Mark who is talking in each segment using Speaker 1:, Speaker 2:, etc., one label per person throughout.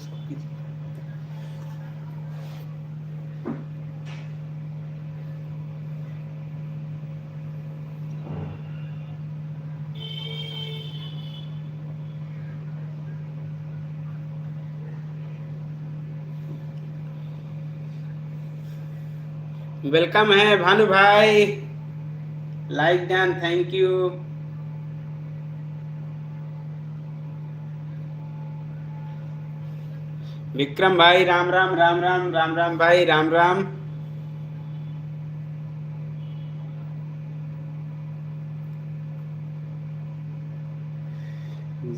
Speaker 1: सबकी। वेलकम है भानु भाई, like done, thank you. Vikram भाई राम राम राम राम राम राम भाई राम राम।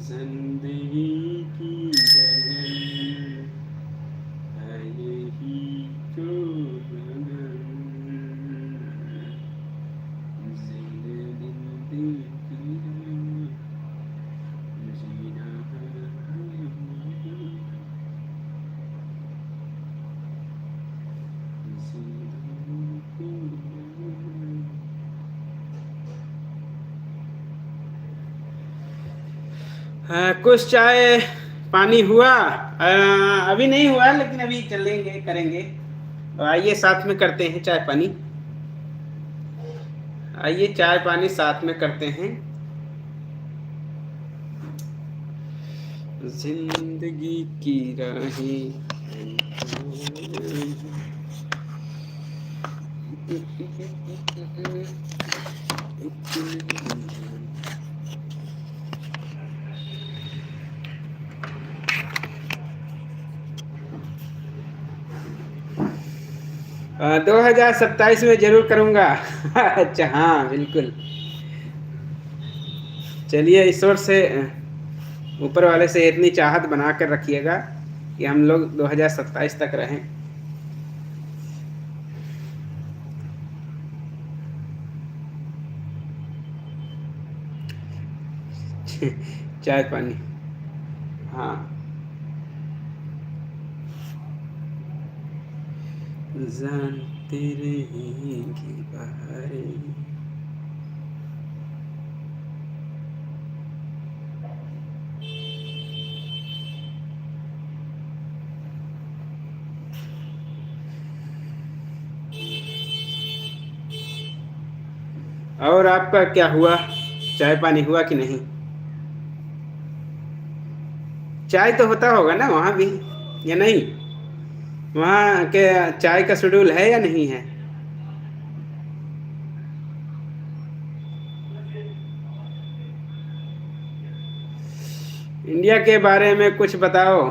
Speaker 1: जिंदगी की लगन है यही तो कुछ चाय पानी हुआ? अभी नहीं हुआ, लेकिन अभी चलेंगे, करेंगे। आइए साथ में करते हैं चाय पानी। आइए चाय पानी साथ में करते हैं। जिंदगी की राहें आ, 2027 में जरूर करूंगा। अच्छा हाँ बिल्कुल। चलिए ईश्वर से, ऊपर वाले से इतनी चाहत बना कर रखिएगा कि हम लोग 2027 तक रहें। चाय पानी, हाँ। जानते रहेंगे बहारें। और आपका क्या हुआ, चाय पानी हुआ कि नहीं? चाय तो होता होगा ना वहाँ भी, या नहीं? वहाँ के चाय का शेड्यूल है या नहीं है? इंडिया के बारे में कुछ बताओ।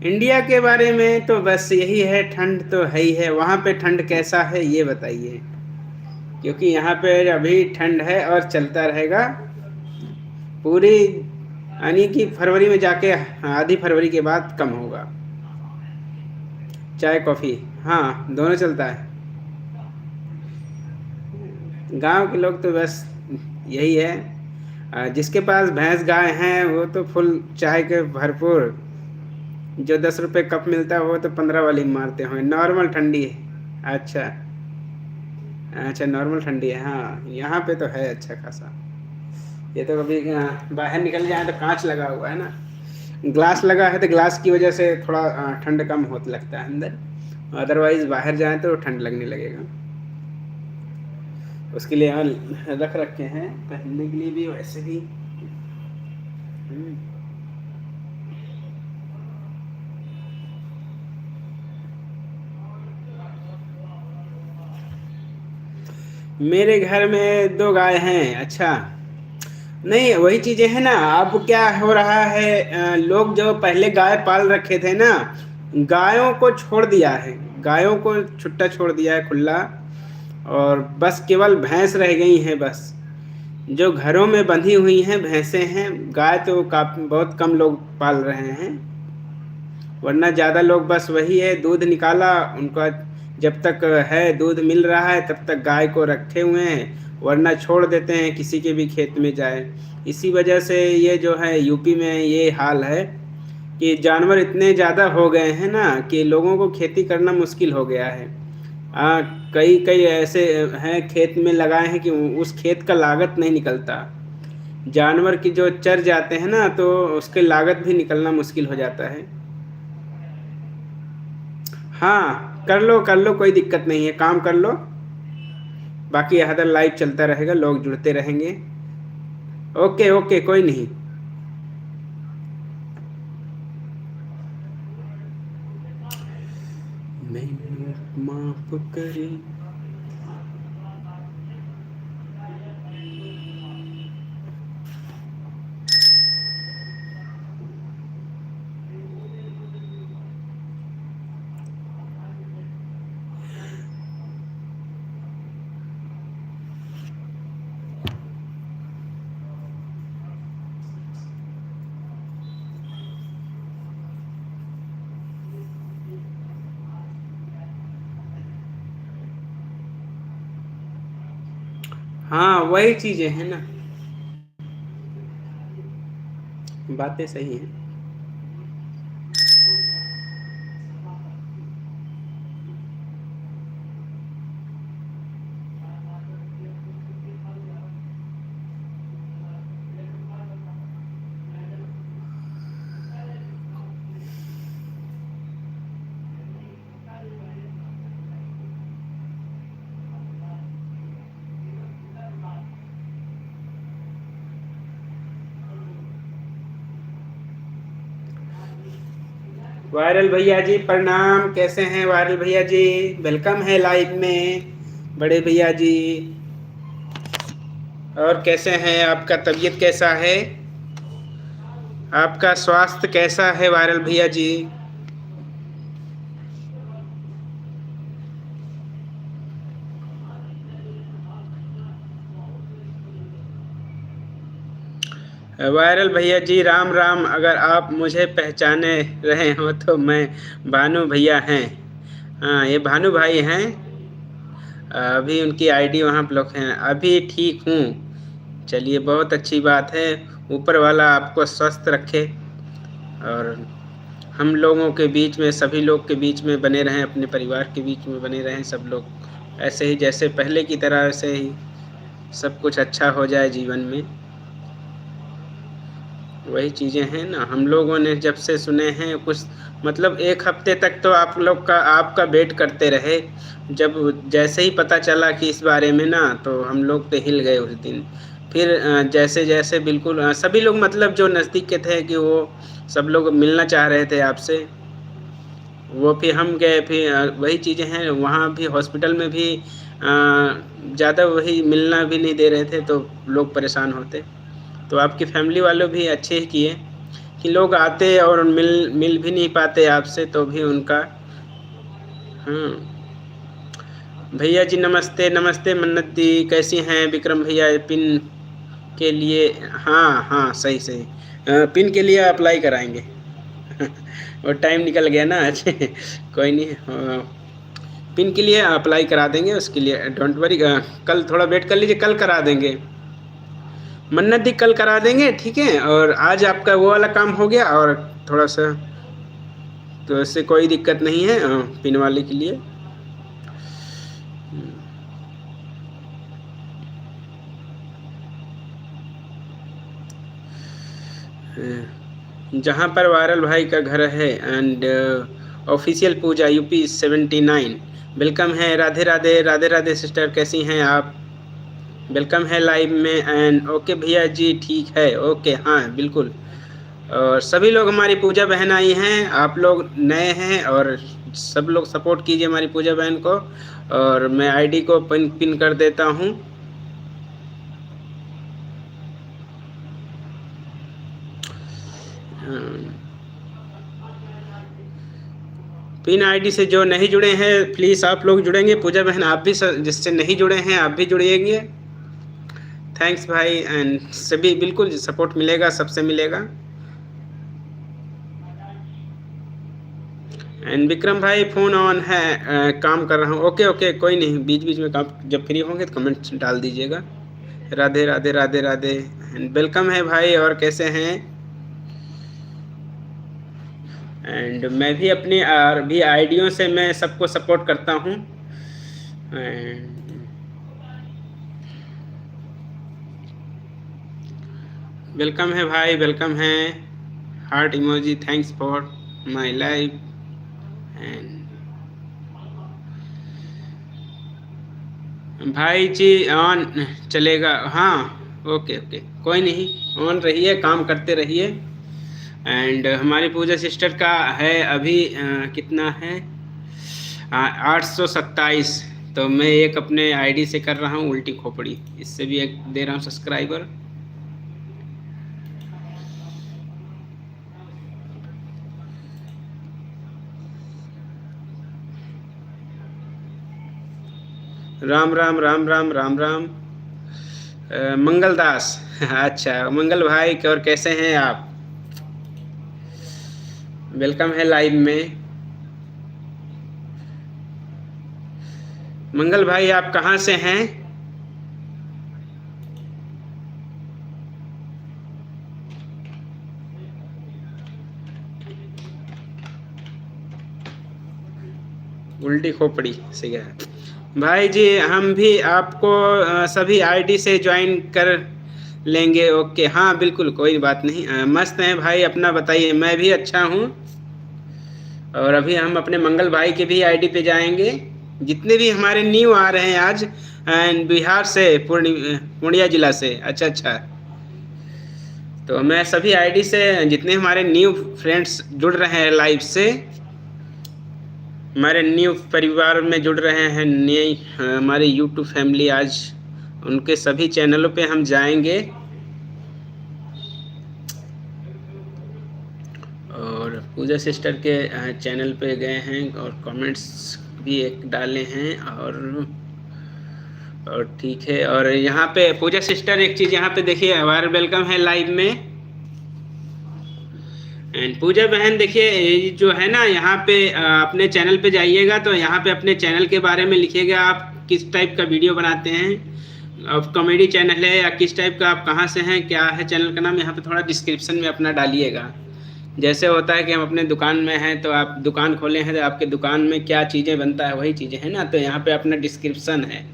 Speaker 1: इंडिया के बारे में तो बस यही है, ठंड तो है ही है। वहाँ पे ठंड कैसा है ये बताइए, क्योंकि यहाँ पे अभी ठंड है और चलता रहेगा पूरी, यानी कि फरवरी में जाके आधी फरवरी के बाद कम होगा। चाय कॉफ़ी, हाँ दोनों चलता है। गांव के लोग तो बस यही है, जिसके पास भैंस गाय हैं वो तो फुल चाय के भरपूर। जो 10 रुपये कप मिलता है वो तो 15 वाली मारते हुए। नॉर्मल ठंडी है। अच्छा अच्छा, नॉर्मल ठंडी है, हाँ यहाँ पे तो है अच्छा खासा। ये तो कभी बाहर निकल जाए तो कांच लगा हुआ है ना, ग्लास लगा है तो ग्लास की वजह से थोड़ा ठंड कम होने लगता है अंदर, अदरवाइज बाहर जाए तो ठंड लगने लगेगा। उसके लिए यहाँ रख रखे हैं पहनने के लिए भी, वैसे भी। मेरे घर में 2 गाय हैं। अच्छा, नहीं वही चीज़ें हैं ना। अब क्या हो रहा है, लोग जो पहले गाय पाल रखे थे ना, गायों को छोड़ दिया है, गायों को छुट्टा छोड़ दिया है खुला, और बस केवल भैंस रह गई हैं। बस जो घरों में बंधी हुई हैं भैंसें हैं, गाय तो काफ़ी बहुत कम लोग पाल रहे हैं। वरना ज़्यादा लोग बस वही है, दूध निकाला उनका, जब तक है दूध मिल रहा है तब तक गाय को रखे हुए हैं, वरना छोड़ देते हैं किसी के भी खेत में जाए। इसी वजह से ये जो है यूपी में ये हाल है कि जानवर इतने ज़्यादा हो गए हैं ना कि लोगों को खेती करना मुश्किल हो गया है। कई कई ऐसे हैं खेत में लगाए हैं कि उस खेत का लागत नहीं निकलता, जानवर की जो चर जाते हैं ना, तो उसके लागत भी निकलना मुश्किल हो जाता है। हाँ, कर लो, कोई दिक्कत नहीं है, काम कर लो। बाकी यहाँ लाइव चलता रहेगा, लोग जुड़ते रहेंगे। ओके ओके, कोई नहीं। मैनू माफ करे। हाँ, वही चीजें हैं ना, बातें सही हैं। वायरल भैया जी प्रणाम, कैसे हैं वायरल भैया जी? वेलकम है लाइव में बड़े भैया जी। और कैसे हैं, आपका तबीयत कैसा है, आपका स्वास्थ्य कैसा है वायरल भैया जी? वायरल भैया जी राम राम। अगर आप मुझे पहचाने रहे हो तो मैं भानु भैया हैं। हाँ, ये भानु भाई हैं। अभी उनकी आईडी वहाँ ब्लॉक है। अभी ठीक हूँ। चलिए, बहुत अच्छी बात है। ऊपर वाला आपको स्वस्थ रखे और हम लोगों के बीच में, सभी लोग के बीच में बने रहें, अपने परिवार के बीच में बने रहें सब लोग ऐसे ही, जैसे पहले की तरह ऐसे ही सब कुछ अच्छा हो जाए जीवन में। वही चीज़ें हैं ना, हम लोगों ने जब से सुने हैं कुछ, मतलब 1 हफ्ते तक तो आप लोग का, आपका वेट करते रहे। जब जैसे ही पता चला कि इस बारे में ना, तो हम लोग तो हिल गए उस दिन। फिर जैसे जैसे बिल्कुल सभी लोग, मतलब जो नज़दीक के थे, कि वो सब लोग मिलना चाह रहे थे आपसे, वो फिर हम गए। फिर वही चीज़ें हैं, वहाँ भी हॉस्पिटल में भी ज़्यादा वही मिलना भी नहीं दे रहे थे, तो लोग परेशान होते। तो आपकी फैमिली वालों भी अच्छे ही किए कि लोग आते और मिल भी नहीं पाते आपसे, तो भी उनका। हाँ भैया जी, नमस्ते नमस्ते। मन्नत दी कैसी हैं? विक्रम भैया पिन के लिए, हाँ हाँ, सही सही, पिन के लिए अप्लाई कराएंगे। और टाइम निकल गया ना आज। कोई नहीं, पिन के लिए अप्लाई करा देंगे, उसके लिए डोंट वरी। कल थोड़ा वेट कर लीजिए, कल करा देंगे। मन्नत दी कल करा देंगे, ठीक है। और आज आपका वो वाला काम हो गया, और थोड़ा सा तो इससे कोई दिक्कत नहीं है पिन वाले के लिए। जहाँ पर वायरल भाई का घर है, and official Pooja UP 79। Welcome है, राधे राधे राधे राधे सिस्टर, कैसी हैं आप? वेलकम है लाइव में। एंड ओके भैया जी, ठीक है, ओके, हाँ बिल्कुल। और सभी लोग, हमारी पूजा बहन आई हैं, आप लोग नए हैं, और सब लोग सपोर्ट कीजिए हमारी पूजा बहन को। और मैं आईडी को पिन कर देता हूँ। पिन आईडी से जो नहीं जुड़े हैं, प्लीज़ आप लोग जुड़ेंगे। पूजा बहन आप भी, जिससे नहीं जुड़े हैं आप भी जुड़िएंगे। थैंक्स भाई, एंड सभी बिल्कुल सपोर्ट मिलेगा, सबसे मिलेगा। एंड विक्रम भाई फ़ोन ऑन है, काम कर रहा हूँ। ओके ओके, कोई नहीं, बीच बीच में काम, जब फ्री होंगे तो कमेंट डाल दीजिएगा। राधे राधे राधे राधे। एंड वेलकम है भाई, और कैसे हैं? एंड मैं भी अपनी भी आईडियों से मैं सबको सपोर्ट करता हूँ। एंड वेलकम है भाई, वेलकम है। Heart emoji, thanks for my life and भाई जी ऑन चलेगा, हाँ। ओके ओके, कोई नहीं, ऑन रहिए, काम करते रहिए। एंड हमारी पूजा सिस्टर का है अभी कितना है, 827। तो मैं एक अपने आईडी से कर रहा हूँ उल्टी खोपड़ी, इससे भी एक दे रहा हूँ सब्सक्राइबर। राम राम राम राम राम राम। मंगल दास अच्छा मंगल भाई, और कैसे हैं आप? वेलकम है लाइव में। मंगल भाई आप कहाँ से हैं? उल्टी खोपड़ी से गया भाई जी। हम भी आपको सभी आईडी से ज्वाइन कर लेंगे। ओके, हाँ बिल्कुल, कोई बात नहीं। मस्त हैं भाई, अपना बताइए। मैं भी अच्छा हूँ। और अभी हम अपने मंगल भाई के भी आईडी पे जाएंगे। जितने भी हमारे न्यू आ रहे हैं आज, बिहार से, पूर्णिया जिला से। अच्छा अच्छा, तो मैं सभी आईडी से जितने हमारे न्यू फ्रेंड्स जुड़ रहे हैं लाइव से, हमारे न्यू परिवार में जुड़ रहे हैं, नई हमारी यूट्यूब फैमिली, आज उनके सभी चैनलों पे हम जाएंगे और पूजा सिस्टर के चैनल पे गए हैं और कमेंट्स भी एक डाले हैं। और ठीक है। और यहाँ पे पूजा सिस्टर, एक चीज़ यहाँ पे देखिए, हमारा वेलकम है लाइव में। एंड पूजा बहन देखिए, ये जो है ना, यहाँ पे अपने चैनल पे जाइएगा तो यहाँ पे अपने चैनल के बारे में लिखिएगा, आप किस टाइप का वीडियो बनाते हैं। अब कॉमेडी चैनल है या किस टाइप का, आप कहाँ से हैं, क्या है चैनल का नाम, यहाँ पे थोड़ा डिस्क्रिप्शन में अपना डालिएगा। जैसे होता है कि हम अपने दुकान में हैं, तो आप दुकान खोले हैं तो आपके दुकान में क्या चीज़ें बनता है वही चीज़ें हैं ना, तो यहाँ पे अपना डिस्क्रिप्शन है।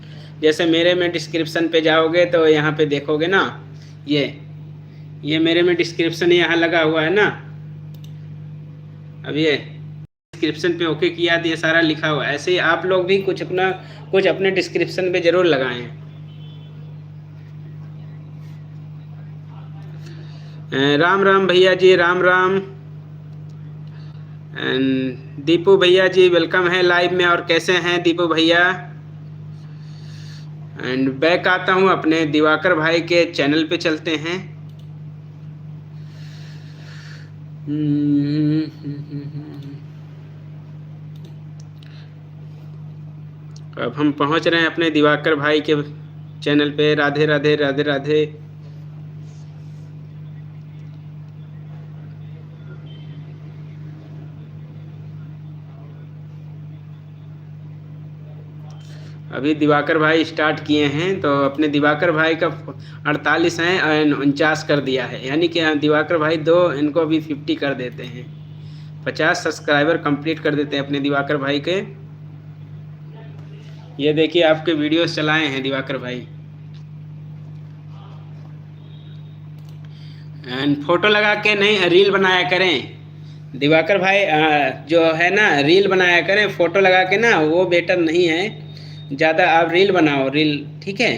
Speaker 1: जैसे मेरे में डिस्क्रिप्शन पे जाओगे तो यहाँ पे देखोगे ना, ये मेरे में डिस्क्रिप्शन यहाँ लगा हुआ है ना। अब ये डिस्क्रिप्शन पे ओके किया तो ये सारा लिखा हुआ है। ऐसे ही आप लोग भी कुछ अपने डिस्क्रिप्शन पे ज़रूर लगाएं। राम राम भैया जी, राम राम। एंड दीपू भैया जी वेलकम है लाइव में, और कैसे हैं दीपू भैया? एंड बैक आता हूँ, अपने दिवाकर भाई के चैनल पे चलते हैं। अब हम पहुँच रहे हैं अपने दिवाकर भाई के चैनल पे। राधे राधे राधे राधे। अभी दिवाकर भाई स्टार्ट किए हैं, तो अपने दिवाकर भाई का 48 हैं और 49 कर दिया है, यानी कि दिवाकर भाई दो, इनको अभी 50 कर देते हैं। 50 सब्सक्राइबर कंप्लीट कर देते हैं अपने दिवाकर भाई के। ये देखिए, आपके वीडियोस चलाए हैं दिवाकर भाई। एंड फोटो लगा के नहीं, रील बनाया करें दिवाकर भाई। जो है ना, रील बनाया करें, फोटो लगा के ना, वो बेटर नहीं है। ज़्यादा आप रील बनाओ, रील, ठीक है।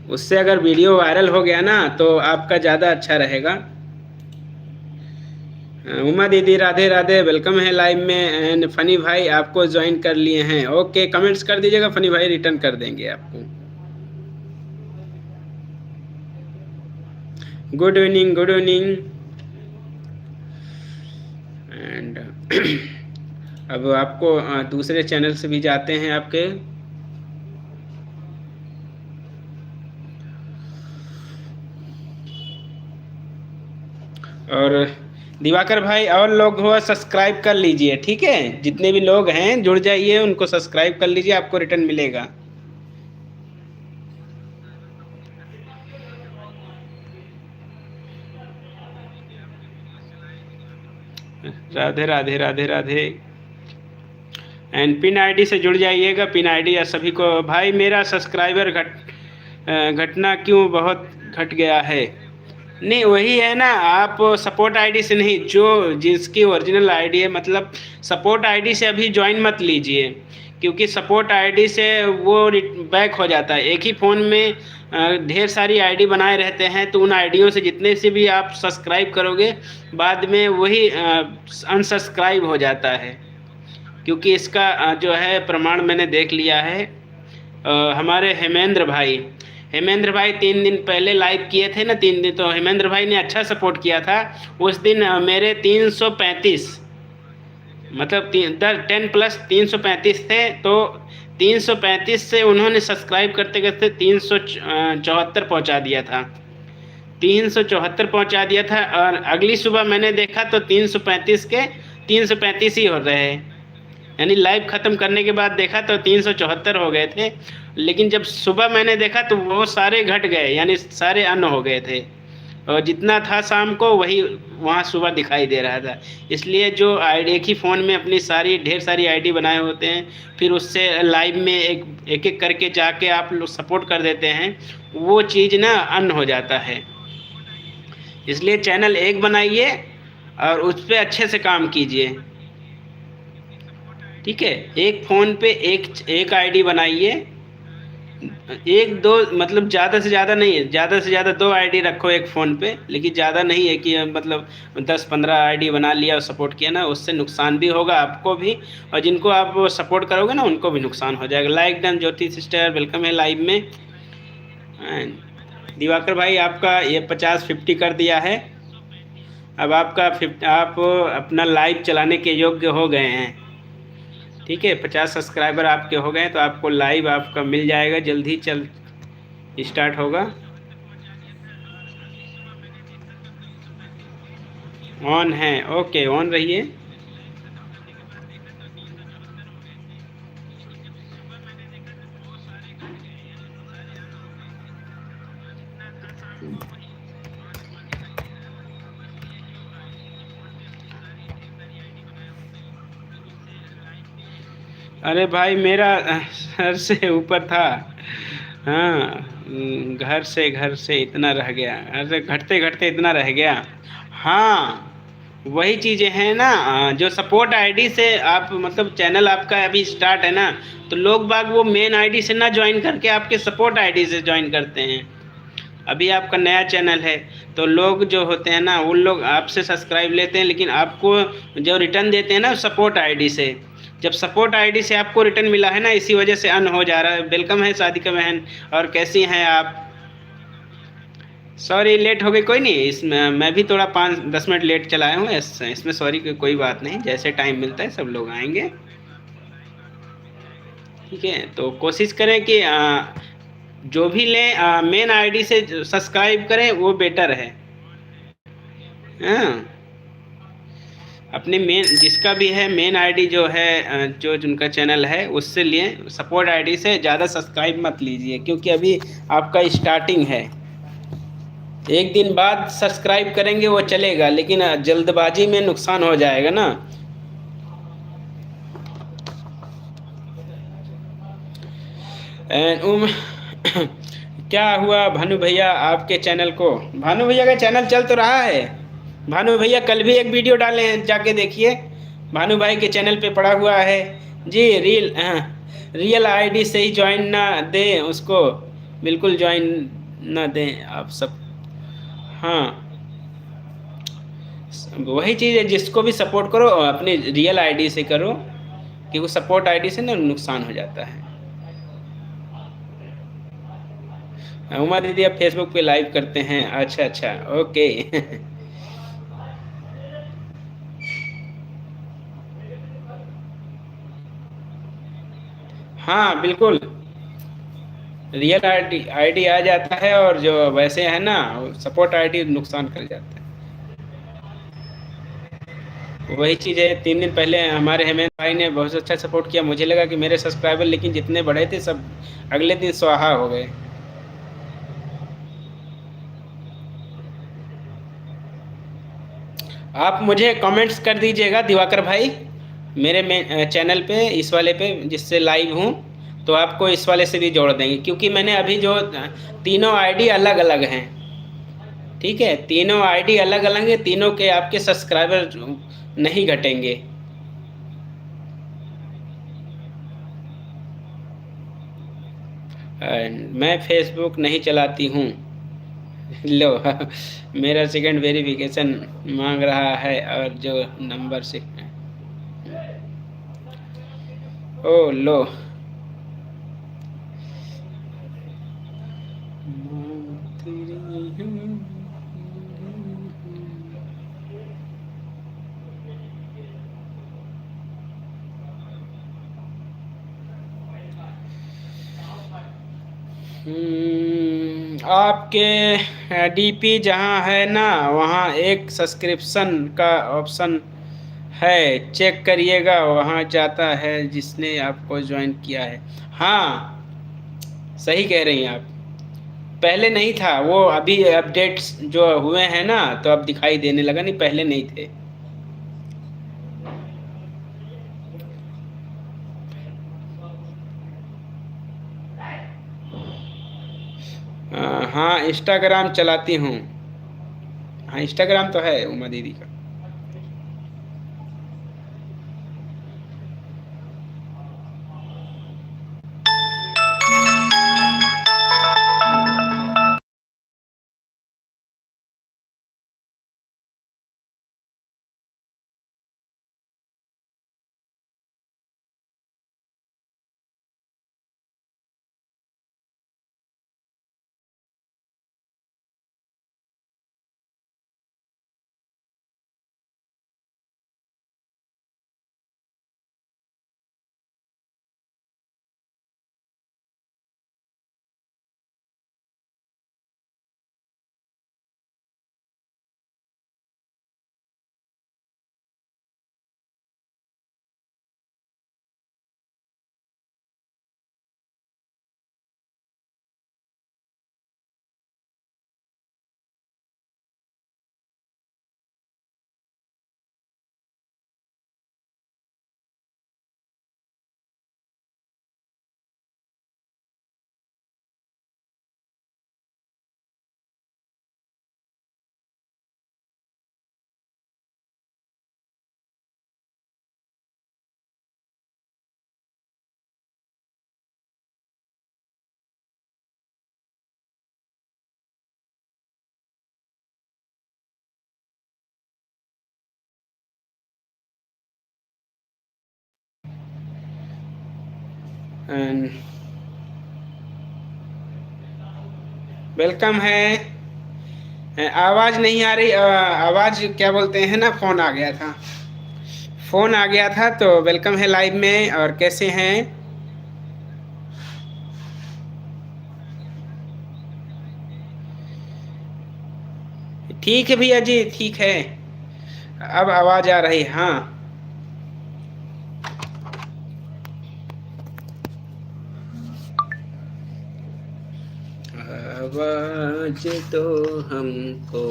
Speaker 1: उससे अगर वीडियो वायरल हो गया ना तो आपका ज़्यादा अच्छा रहेगा। उमा दीदी राधे राधे, वेलकम है लाइव में। एंड फनी भाई आपको ज्वाइन कर लिए हैं। ओके, कमेंट्स कर दीजिएगा, फनी भाई रिटर्न कर देंगे आपको। Good evening, good evening. And अब आपको दूसरे चैनल से भी जाते हैं आपके। और दिवाकर भाई और लोग हो सब्सक्राइब कर लीजिए, ठीक है। जितने भी लोग हैं जुड़ जाइए, उनको सब्सक्राइब कर लीजिए, आपको रिटर्न मिलेगा। Radhe Radhe Radhe Radhe. And pin ID से जुड़ जाइएगा। पिन आईडी या सभी को भाई मेरा सब्सक्राइबर घटना क्यों बहुत घट गया है। नहीं वही है ना, आप सपोर्ट आईडी से नहीं, जो जिसकी ओरिजिनल आईडी है, मतलब सपोर्ट आईडी से अभी ज्वाइन मत लीजिए, क्योंकि सपोर्ट आईडी से वो बैक हो जाता है। एक ही फ़ोन में ढेर सारी आईडी बनाए रहते हैं, तो उन आईडियों से जितने से भी आप सब्सक्राइब करोगे बाद में वही अनसब्सक्राइब हो जाता है। क्योंकि इसका जो है प्रमाण मैंने देख लिया है। हमारे हेमेंद्र भाई 3 दिन पहले लाइव किए थे ना, 3 दिन, तो हेमेंद्र भाई ने अच्छा सपोर्ट किया था। उस दिन मेरे 335, मतलब 10 + 335 थे, तो 335 से उन्होंने सब्सक्राइब करते करते 374 पहुंचा दिया था। 374 पहुंचा दिया था, और अगली सुबह मैंने देखा तो 335 के 335 ही हो रहे हैं। यानी लाइव ख़त्म करने के बाद देखा तो 374 हो गए थे, लेकिन जब सुबह मैंने देखा तो वो सारे घट गए, यानी सारे अन हो गए थे, और जितना था शाम को वही वहाँ सुबह दिखाई दे रहा था। इसलिए जो आईडी एक ही फ़ोन में अपनी सारी ढेर सारी आईडी बनाए होते हैं, फिर उससे लाइव में एक एक करके जाके आप लोग सपोर्ट कर देते हैं, वो चीज़ ना अन हो जाता है। इसलिए चैनल एक बनाइए और उस पर अच्छे से काम कीजिए, ठीक है। एक फ़ोन पे एक आईडी बनाइए, 1-2, मतलब ज़्यादा से ज़्यादा नहीं है, ज़्यादा से ज़्यादा 2 आईडी रखो एक फ़ोन पे, लेकिन ज़्यादा नहीं है कि मतलब 10-15 आईडी बना लिया और सपोर्ट किया ना, उससे नुकसान भी होगा आपको भी, और जिनको आप सपोर्ट करोगे ना उनको भी नुकसान हो जाएगा। Like done. Jyoti sister welcome है लाइव में। दिवाकर भाई आपका ये 50-50 कर दिया है। अब आपका आप अपना लाइव चलाने के योग्य हो गए हैं, ठीक है। 50 सब्सक्राइबर आपके हो गए तो आपको लाइव आपका मिल जाएगा, जल्दी चल स्टार्ट होगा। ऑन है, ओके, ऑन रहिए। अरे भाई मेरा सर से ऊपर था। हाँ, घर से इतना रह गया, अरे घटते घटते इतना रह गया। हाँ, वही चीज़ें हैं ना, जो सपोर्ट आईडी से आप, मतलब चैनल आपका अभी स्टार्ट है ना, तो लोग बाग वो मेन आईडी से ना ज्वाइन करके आपके सपोर्ट आईडी से ज्वाइन करते हैं। अभी आपका नया चैनल है, तो लोग जो होते हैं ना, उन लोग आपसे सब्सक्राइब लेते हैं, लेकिन आपको जो रिटर्न देते हैं ना सपोर्ट आईडी से, जब सपोर्ट आईडी से आपको रिटर्न मिला है ना, इसी वजह से अन हो जा रहा है। वेलकम है सादिका बहन, और कैसी हैं आप। सॉरी लेट हो गई, कोई नहीं, इसमें मैं भी थोड़ा 5-10 मिनट लेट चलाया हूँ, इसमें सॉरी की कोई बात नहीं, जैसे टाइम मिलता है सब लोग आएंगे, ठीक है। तो कोशिश करें कि जो भी लें मेन आईडी से सब्सक्राइब करें, वो बेटर है। हाँ, अपने मेन जिसका भी है मेन आईडी जो है, जो जिनका चैनल है उससे लिए, सपोर्ट आईडी से ज़्यादा सब्सक्राइब मत लीजिए, क्योंकि अभी आपका स्टार्टिंग है। एक दिन बाद सब्सक्राइब करेंगे वो चलेगा, लेकिन जल्दबाजी में नुकसान हो जाएगा ना। एंड क्या हुआ भानु भैया आपके चैनल को। भानु भैया का चैनल चल तो रहा है। भानु भैया कल भी एक वीडियो डाले हैं, जाके देखिए, भानु भाई के चैनल पे पड़ा हुआ है जी। रियल आईडी से ही ज्वाइन ना दें उसको, बिल्कुल ज्वाइन ना दें आप सब। हाँ, वही चीज़ है, जिसको भी सपोर्ट करो अपनी रियल आईडी से करो, क्योंकि सपोर्ट आईडी से ना नुकसान हो जाता है। उमा दीदी आप फेसबुक पे लाइव करते हैं, अच्छा अच्छा, ओके। हाँ बिल्कुल, रियल आईडी आ जाता है, और जो वैसे है ना सपोर्ट आईडी नुकसान कर जाता है। वही चीज़ है, 3 दिन पहले हमारे हेमेंद्र भाई ने बहुत अच्छा सपोर्ट किया, मुझे लगा कि मेरे सब्सक्राइबर लेकिन जितने बढ़े थे सब अगले दिन स्वाहा हो गए। आप मुझे कमेंट्स कर दीजिएगा दिवाकर भाई, मेरे चैनल पे, इस वाले पे जिससे लाइव हूँ, तो आपको इस वाले से भी जोड़ देंगे, क्योंकि मैंने अभी जो तीनों आईडी अलग अलग हैं। ठीक है, तीनों आईडी अलग अलग है, तीनों के आपके सब्सक्राइबर नहीं घटेंगे। मैं फेसबुक नहीं चलाती हूँ। लो मेरा सेकंड वेरिफिकेशन मांग रहा है, और जो नंबर से ओ लो। आपके डीपी जहाँ है ना, वहाँ एक सब्सक्रिप्शन का ऑप्शन है, चेक करिएगा, वहाँ जाता है जिसने आपको ज्वाइन किया है। हाँ, सही कह रही हैं आप। पहले नहीं था वो, अभी अपडेट्स जो हुए हैं ना, तो अब दिखाई देने लगा, नहीं पहले नहीं थे। हाँ, इंस्टाग्राम चलाती हूँ। हाँ, इंस्टाग्राम तो है उमा दीदी का। वेलकम है। आवाज नहीं आ रही, आवाज क्या बोलते हैं ना, फोन आ गया था। फोन आ गया था, तो वेलकम है लाइव में। और कैसे हैं? ठीक है भैया जी, ठीक है। अब आवाज आ रही, हाँ। आवाज तो हमको,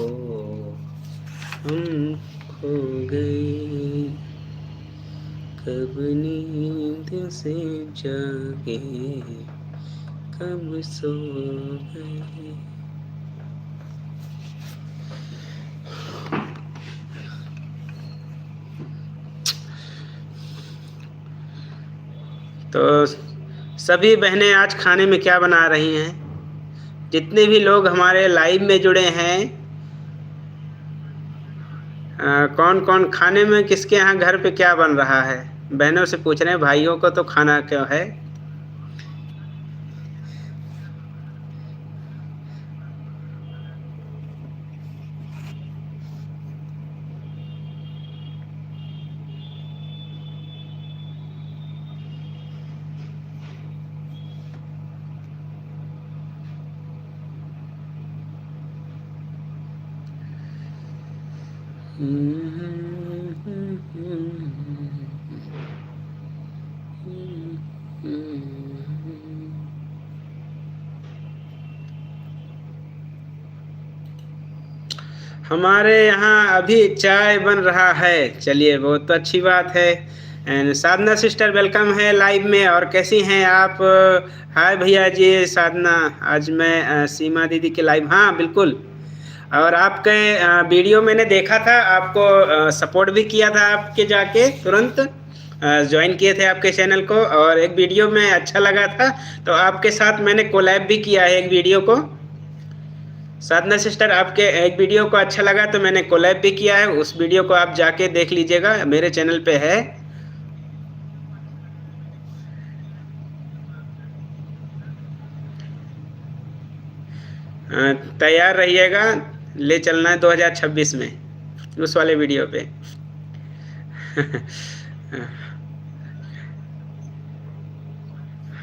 Speaker 1: हम खो गए, कब नींद से जागे, कब सो गए। तो सभी बहनें आज खाने में क्या बना रही हैं? जितने भी लोग हमारे लाइव में जुड़े हैं, कौन कौन खाने में, किसके यहाँ घर पे क्या बन रहा है? बहनों से पूछ रहे हैं, भाइयों को तो खाना क्यों है? हमारे यहाँ अभी चाय बन रहा है। चलिए, बहुत अच्छी बात है। एंड साधना सिस्टर वेलकम है लाइव में। और कैसी हैं आप? हाय भैया जी साधना। आज मैं सीमा दीदी के लाइव, हाँ बिल्कुल। और आपके वीडियो मैंने देखा था, आपको सपोर्ट भी किया था, आपके जाके तुरंत ज्वाइन किए थे आपके चैनल को। और एक वीडियो में अच्छा लगा था तो आपके साथ मैंने कोलैब भी किया है एक वीडियो को। साधना सिस्टर, आपके एक वीडियो को अच्छा लगा तो मैंने कोलैब भी किया है, उस वीडियो को आप जाके देख लीजिएगा, मेरे चैनल पे है। तैयार रहिएगा, ले चलना है 2026 में उस वाले वीडियो पे।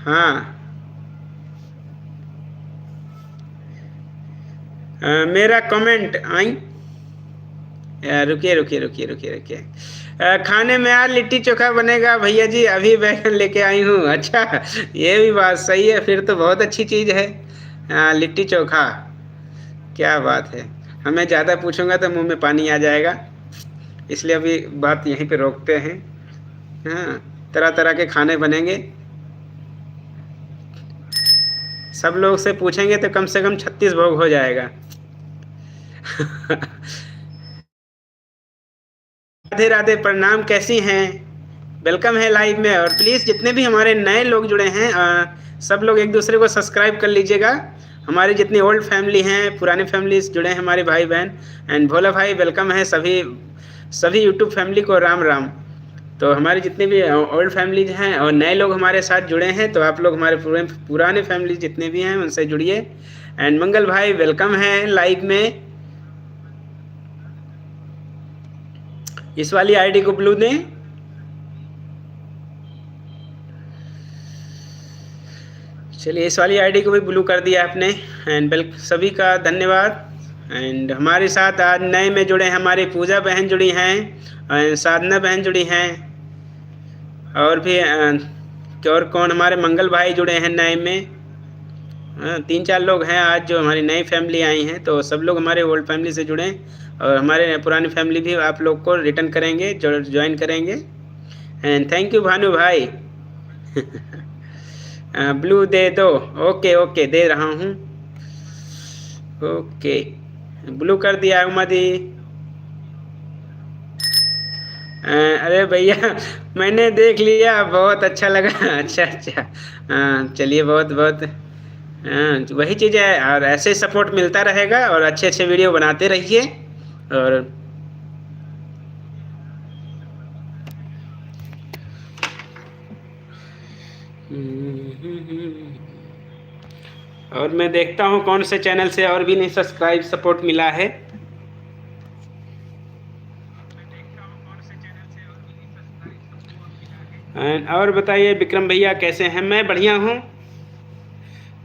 Speaker 1: हाँ। मेरा कमेंट आई। रुकिए रुकिए रुकिए रुकिए रुकिए। खाने में आज लिट्टी चोखा बनेगा भैया जी, अभी बैगन लेके आई हूँ। अच्छा, ये भी बात सही है, फिर तो बहुत अच्छी चीज़ है। लिट्टी चोखा, क्या बात है। हमें ज़्यादा पूछूंगा तो मुंह में पानी आ जाएगा, इसलिए अभी बात यहीं पे रोकते हैं। हाँ, तरह तरह के खाने बनेंगे। सब लोग से पूछेंगे तो कम से कम 36 भोग हो जाएगा। राधे राधे, प्रणाम, कैसी हैं? वेलकम है लाइव में। और प्लीज़ जितने भी हमारे नए लोग जुड़े हैं, सब लोग एक दूसरे को सब्सक्राइब कर लीजिएगा। हमारी जितनी ओल्ड फैमिली हैं, पुरानी फैमिलीज जुड़े हैं, हमारे भाई बहन। एंड भोला भाई वेलकम है, सभी सभी यूट्यूब फैमिली को राम राम। तो हमारी जितनी भी ओल्ड फैमिलीज हैं और नए लोग हमारे साथ जुड़े हैं, तो आप लोग हमारे पुराने फैमिली जितने भी हैं उनसे जुड़िए। एंड मंगल भाई वेलकम है लाइव में। इस वाली आईडी को ब्लू दें। चलिए, इस वाली आईडी को भी ब्लू कर दिया आपने। एंड वेल, सभी का धन्यवाद। एंड हमारे साथ आज नए में जुड़े हैं, हमारी पूजा बहन जुड़ी हैं, एंड साधना बहन जुड़ी हैं, और भी और कौन, हमारे मंगल भाई जुड़े हैं नए में। 3-4 लोग हैं आज जो हमारी नई फैमिली आई हैं, तो सब लोग हमारे ओल्ड फैमिली से जुड़े हैं और हमारे पुरानी फैमिली भी आप लोग को रिटर्न करेंगे, ज्वाइन करेंगे। एंड थैंक यू भानु भाई। ब्लू दे दो। ओके ओके, दे रहा हूँ। ओके, ब्लू कर दिया उमदी। अरे भैया, मैंने देख लिया, बहुत अच्छा लगा। अच्छा अच्छा। चलिए, बहुत बहुत वही चीज़ है, और ऐसे सपोर्ट मिलता रहेगा और अच्छे अच्छे वीडियो बनाते रहिए। और और मैं देखता हूँ कौन से चैनल से और भी नहीं सब्सक्राइब सपोर्ट मिला है। और बताइए विक्रम भैया कैसे हैं? मैं बढ़िया हूँ,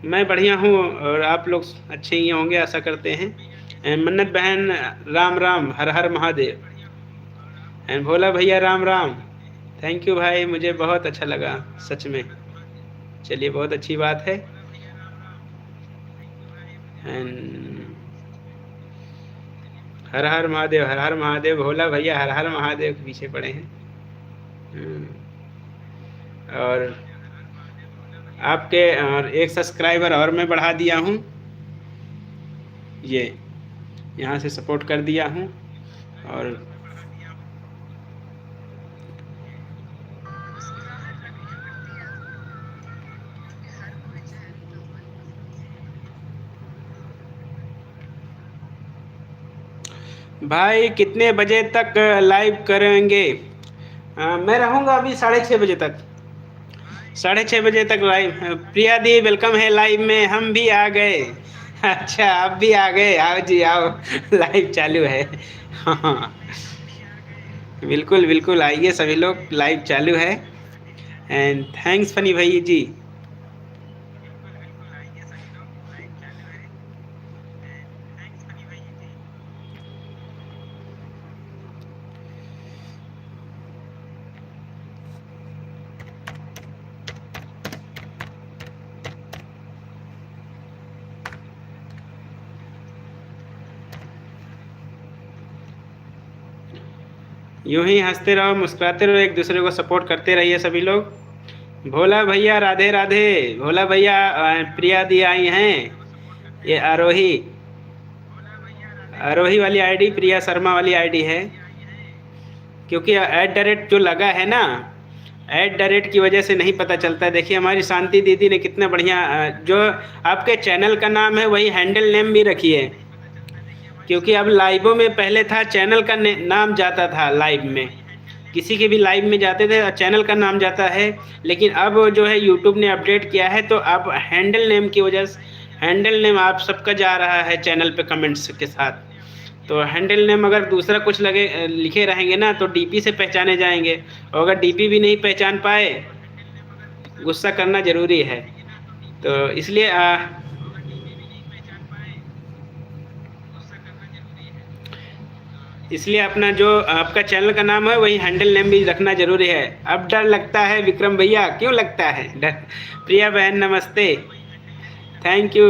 Speaker 1: मैं बढ़िया हूँ, और आप लोग अच्छे ही होंगे आशा करते हैं। मन्नत बहन राम राम, हर हर महादेव। एंड भोला भैया राम राम। थैंक यू भाई, मुझे बहुत अच्छा लगा सच में। चलिए, बहुत अच्छी बात है। एंड हर हर महादेव, हर हर महादेव। भोला भैया हर हर महादेव के पीछे पड़े हैं। और आपके और एक सब्सक्राइबर और मैं बढ़ा दिया हूँ, ये यहाँ से सपोर्ट कर दिया हूँ। और भाई कितने बजे तक लाइव करेंगे? मैं रहूँगा अभी 6:30 बजे तक, 6:30 बजे तक लाइव। प्रिया दी वेलकम है लाइव में, हम भी आ गए। अच्छा, आप भी आ गए, आओ जी आओ। लाइव चालू है। हाँ, बिल्कुल बिल्कुल, आइए सभी लोग, लाइव चालू है। एंड थैंक्स फनी भाई जी। यूं ही हंसते रहो, मुस्कुराते रहो, एक दूसरे को सपोर्ट करते रहिए सभी लोग। भोला भैया राधे राधे। भोला भैया प्रिया दी आई हैं। ये आरोही आरोही वाली आईडी प्रिया शर्मा वाली आईडी है, क्योंकि @ जो लगा है ना, @ की वजह से नहीं पता चलता है। देखिए हमारी शांति दीदी ने कितना बढ़िया जो आपके चैनल का नाम है वही हैंडल नेम भी रखी है, क्योंकि अब लाइवों में पहले था चैनल का नाम जाता था, लाइव में किसी के भी लाइव में जाते थे चैनल का नाम जाता है, लेकिन अब जो है यूट्यूब ने अपडेट किया है तो अब हैंडल नेम की वजह से हैंडल नेम आप सबका जा रहा है चैनल पे कमेंट्स के साथ। तो हैंडल नेम अगर दूसरा कुछ लगे लिखे रहेंगे ना तो डीपी से पहचाने जाएंगे, और अगर डीपी भी नहीं पहचान पाए, गुस्सा करना ज़रूरी है। तो इसलिए अपना जो आपका चैनल का नाम है वही हैंडल नेम भी रखना ज़रूरी है। अब डर लगता है विक्रम भैया, क्यों लगता है डर? प्रिया बहन नमस्ते, thank you.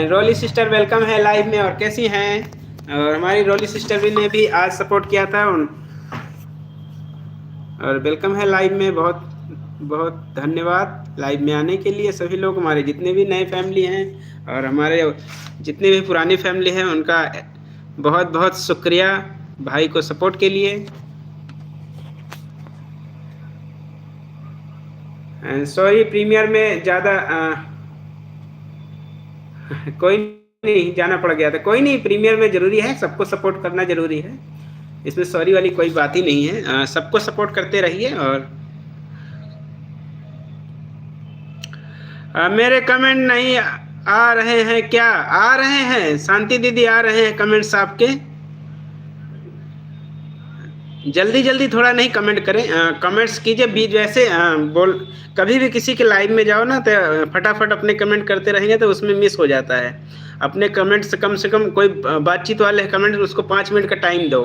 Speaker 1: Roli sister welcome है लाइव में, और कैसी हैं? और हमारी रोली सिस्टर भी ने भी आज सपोर्ट किया था और वेलकम है लाइव में। बहुत बहुत धन्यवाद लाइव में आने के लिए सभी लोग, हमारे जितने भी नए फैमिली हैं और हमारे जितने भी पुरानी फैमिली हैं उनका बहुत बहुत शुक्रिया भाई को सपोर्ट के लिए। सॉरी प्रीमियर में ज़्यादा कोई नहीं, जाना पड़ गया था। कोई नहीं, प्रीमियर में ज़रूरी है, सबको सपोर्ट करना ज़रूरी है, इसमें सॉरी वाली कोई बात ही नहीं है। सबको सपोर्ट करते रहिए। और मेरे कमेंट नहीं आ रहे हैं क्या? आ रहे हैं शांति दीदी, आ रहे हैं कमेंट्स आपके। जल्दी जल्दी थोड़ा नहीं कमेंट करें, कमेंट्स कीजिए बीच वैसे बोल। कभी भी किसी के लाइव में जाओ ना तो फटाफट अपने कमेंट करते रहेंगे तो उसमें मिस हो जाता है। अपने कमेंट से कम कोई बातचीत वाले कमेंट उसको 5 मिनट का टाइम दो,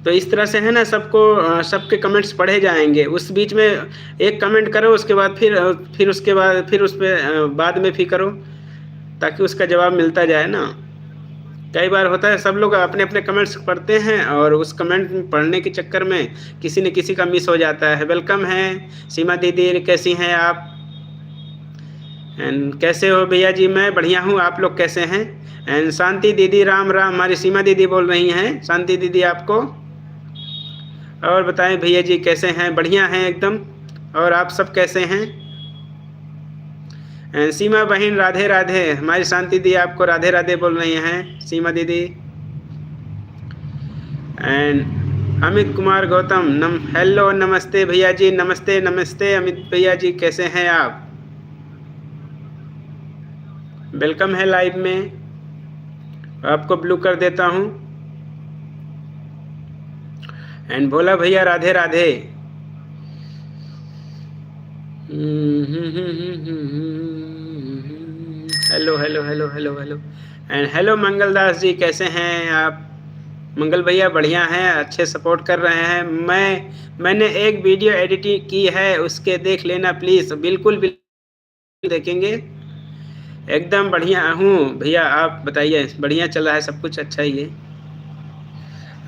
Speaker 1: तो इस तरह से है ना सबको सबके कमेंट्स पढ़े जाएंगे। उस बीच में एक कमेंट करो, उसके बाद फिर उसके बाद फिर उस पर बाद में फिर करो, ताकि उसका जवाब मिलता जाए ना। कई बार होता है सब लोग अपने अपने कमेंट्स पढ़ते हैं और उस कमेंट पढ़ने के चक्कर में किसी न किसी का मिस हो जाता है। वेलकम है सीमा दीदी, कैसी हैं आप? एंड कैसे हो भैया जी? मैं बढ़िया हूँ, आप लोग कैसे हैं? एंड शांति दीदी राम राम, हमारी सीमा दीदी बोल रही हैं। शांति दीदी आपको और बताएं भैया जी कैसे हैं? बढ़िया हैं एकदम। और आप सब कैसे हैं? सीमा बहन राधे राधे, हमारी शांति दी आपको राधे राधे बोल रही हैं सीमा दीदी। एंड अमित कुमार गौतम हेलो नमस्ते भैया जी, नमस्ते नमस्ते अमित भैया जी, कैसे हैं आप? वेलकम है लाइव में, आपको ब्लू कर देता हूँ। एंड भोला भैया Radhe Radhe. Hello hello hello hello hello and hello Mangal Das ji, कैसे हैं आप? मंगल भैया बढ़िया हैं, अच्छे सपोर्ट कर रहे हैं। मैंने एक वीडियो एडिटिंग की है, उसके देख लेना प्लीज़। बिल्कुल बिल्कुल देखेंगे, एकदम बढ़िया हूँ भैया। आप बताइए, बढ़िया चल रहा है सब कुछ, अच्छा ही है।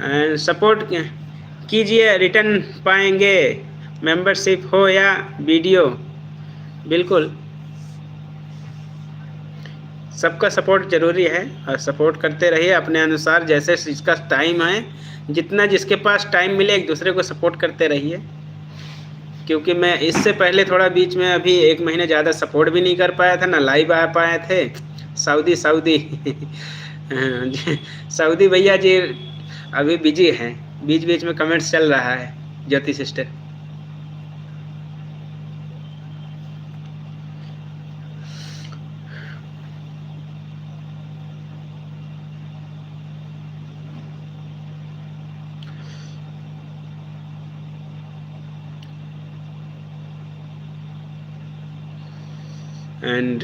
Speaker 1: एंड सपोर्ट कीजिए, रिटर्न पाएंगे मेंबरशिप हो या वीडियो। बिल्कुल सबका सपोर्ट ज़रूरी है और सपोर्ट करते रहिए अपने अनुसार, जैसे जिसका टाइम है, जितना जिसके पास टाइम मिले एक दूसरे को सपोर्ट करते रहिए। क्योंकि मैं इससे पहले थोड़ा बीच में अभी 1 महीने ज़्यादा सपोर्ट भी नहीं कर पाया था, ना लाइव आ पाए थे। सऊदी सऊदी भैया जी अभी बिजी हैं, बीच बीच में कमेंट्स चल रहा है ज्योति सिस्टर। एंड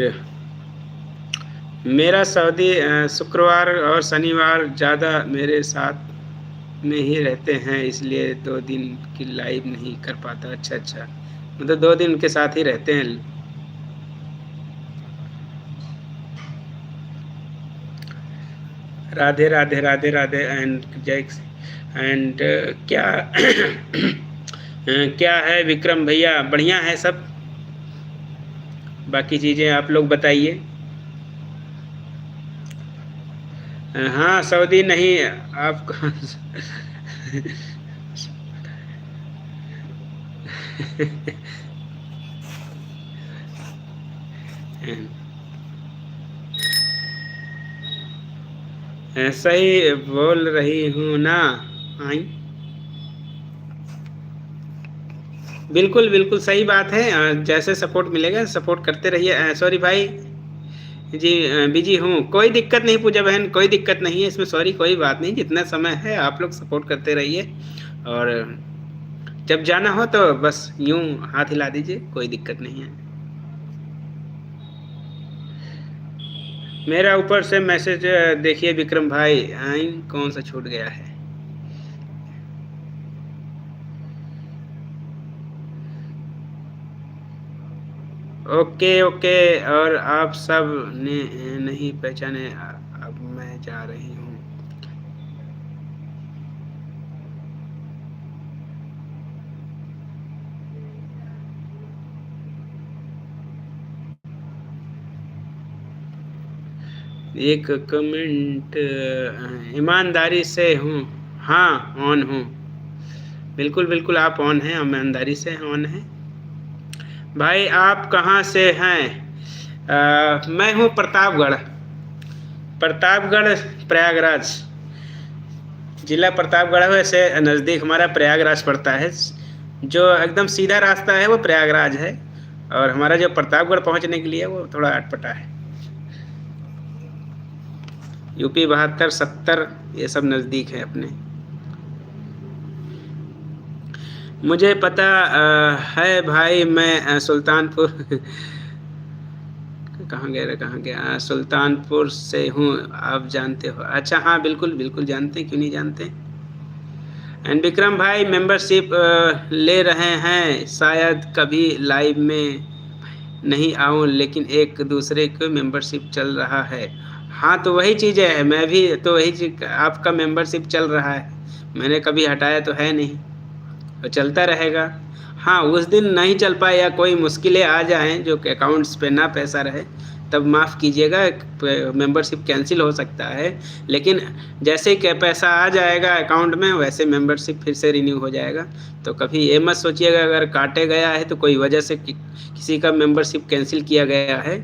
Speaker 1: मेरा सऊदी शुक्रवार और शनिवार ज़्यादा मेरे साथ में ही रहते हैं, इसलिए 2 दिन की लाइव नहीं कर पाता। अच्छा अच्छा, मतलब 2 दिन उनके साथ ही रहते हैं। Radhe Radhe Radhe Radhe and Jacks and क्या क्या है विक्रम भैया, बढ़िया है सब। बाकी चीज़ें आप लोग बताइए। हाँ सऊदी नहीं, आप ऐसा ही बोल रही हूँ ना। आई बिल्कुल बिल्कुल सही बात है। जैसे सपोर्ट मिलेगा सपोर्ट करते रहिए। सॉरी भाई जी, बिजी हूँ, कोई दिक्कत नहीं पूजा बहन, कोई दिक्कत नहीं है इसमें, सॉरी कोई बात नहीं। जितना समय है आप लोग सपोर्ट करते रहिए, और जब जाना हो तो बस यूं हाथ हिला दीजिए, कोई दिक्कत नहीं है। मेरा ऊपर से मैसेज देखिए विक्रम भाई, कौन सा छूट गया है। ओके ओके, और आप सब ने नहीं पहचाने, अब मैं जा रही हूँ। एक कमेंट, ईमानदारी से हूँ। हाँ ऑन हूँ, बिल्कुल बिल्कुल आप ऑन हैं, ईमानदारी से ऑन हैं। भाई आप कहाँ से हैं? मैं हूँ प्रतापगढ़, प्रतापगढ़ प्रयागराज, जिला प्रतापगढ़। वैसे नज़दीक हमारा प्रयागराज पड़ता है, जो एकदम सीधा रास्ता है वो प्रयागराज है, और हमारा जो प्रतापगढ़ पहुंचने के लिए वो थोड़ा अटपटा है। यूपी 72 70 ये सब नज़दीक है अपने। मुझे पता है भाई, मैं सुल्तानपुर कहाँ गया, सुल्तानपुर से हूँ, आप जानते हो। अच्छा हाँ बिल्कुल बिल्कुल जानते हैं, क्यों नहीं जानते। एंड विक्रम भाई मेंबरशिप ले रहे हैं, शायद कभी लाइव में नहीं आऊँ, लेकिन एक दूसरे को मेंबरशिप चल रहा है। हाँ तो वही चीज़ है, मैं भी तो वही चीज़, आपका मेंबरशिप चल रहा है, मैंने कभी हटाया तो है नहीं, और चलता रहेगा। हाँ उस दिन नहीं चल पाए या कोई मुश्किलें आ जाएं जो कि अकाउंट्स पे ना पैसा रहे, तब माफ़ कीजिएगा, मेंबरशिप कैंसिल हो सकता है। लेकिन जैसे ही पैसा आ जाएगा अकाउंट में, वैसे मेंबरशिप फिर से रिन्यू हो जाएगा। तो कभी ये मत सोचिएगा अगर काटे गया है तो कोई वजह से किसी का मेंबरशिप कैंसिल किया गया है।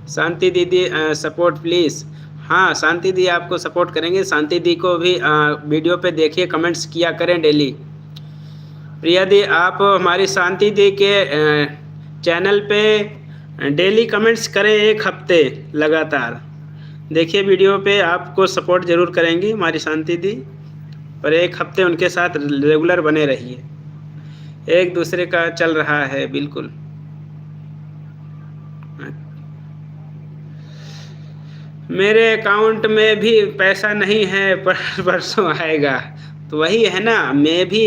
Speaker 1: शांति दीदी सपोर्ट प्लीज़। हाँ शांति दी आपको सपोर्ट करेंगे, शांति दी को भी वीडियो पे देखिए, कमेंट्स किया करें डेली। प्रिया दी आप हमारी शांति दी के चैनल पे डेली कमेंट्स करें, 1 हफ्ते लगातार देखिए वीडियो पे, आपको सपोर्ट ज़रूर करेंगी हमारी शांति दी, पर 1 हफ्ते उनके साथ रेगुलर बने रहिए, एक दूसरे का चल रहा है बिल्कुल। मेरे अकाउंट में भी पैसा नहीं है, पर परसों आएगा। तो वही है ना, मैं भी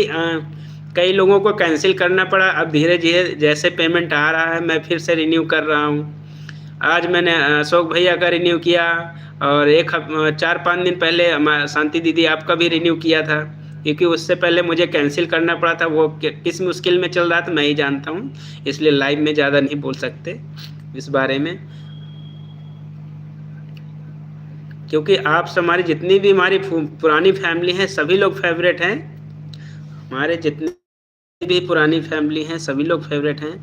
Speaker 1: कई लोगों को कैंसिल करना पड़ा, अब धीरे धीरे जैसे पेमेंट आ रहा है मैं फिर से रिन्यू कर रहा हूँ। आज मैंने अशोक भैया का रिन्यू किया, और 4-5 दिन पहले शांति दीदी आपका भी रिन्यू किया था, क्योंकि उससे पहले मुझे कैंसिल करना पड़ा था। वो किस मुश्किल में चल रहा था मैं ही जानता हूँ, इसलिए लाइव में ज़्यादा नहीं बोल सकते इस बारे में, क्योंकि आप हमारी जितनी भी हमारी पुरानी फैमिली हैं सभी लोग फेवरेट हैं, हमारे जितने भी पुरानी फैमिली हैं सभी लोग फेवरेट हैं,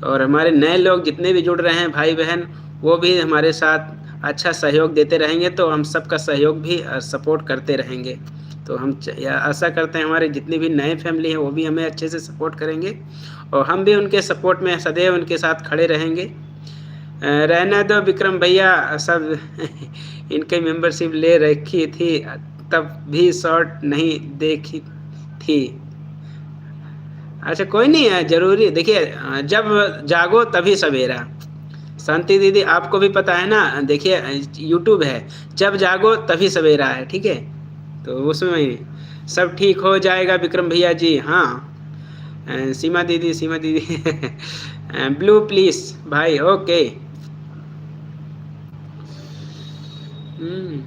Speaker 1: और हमारे नए लोग जितने भी जुड़ रहे हैं भाई बहन, वो भी हमारे साथ अच्छा सहयोग देते रहेंगे, तो हम सबका सहयोग भी सपोर्ट करते रहेंगे। तो हम आशा करते हैं हमारे जितनी भी नए फैमिली हैं वो भी हमें अच्छे से सपोर्ट करेंगे, और हम भी उनके सपोर्ट में सदैव उनके साथ खड़े रहेंगे। रहने दो विक्रम भैया, सब इनके मेंबरशिप ले रखी थी तब भी शॉर्ट नहीं देखी थी। अच्छा कोई नहीं है, ज़रूरी देखिए, जब जागो तभी सवेरा, शांति दीदी आपको भी पता है ना, देखिए यूट्यूब है, जब जागो तभी सवेरा है, ठीक है? तो उसमें ही सब ठीक हो जाएगा विक्रम भैया जी। हाँ, सीमा दीदी ब्लू प्लीज भाई, ओके। हम्म,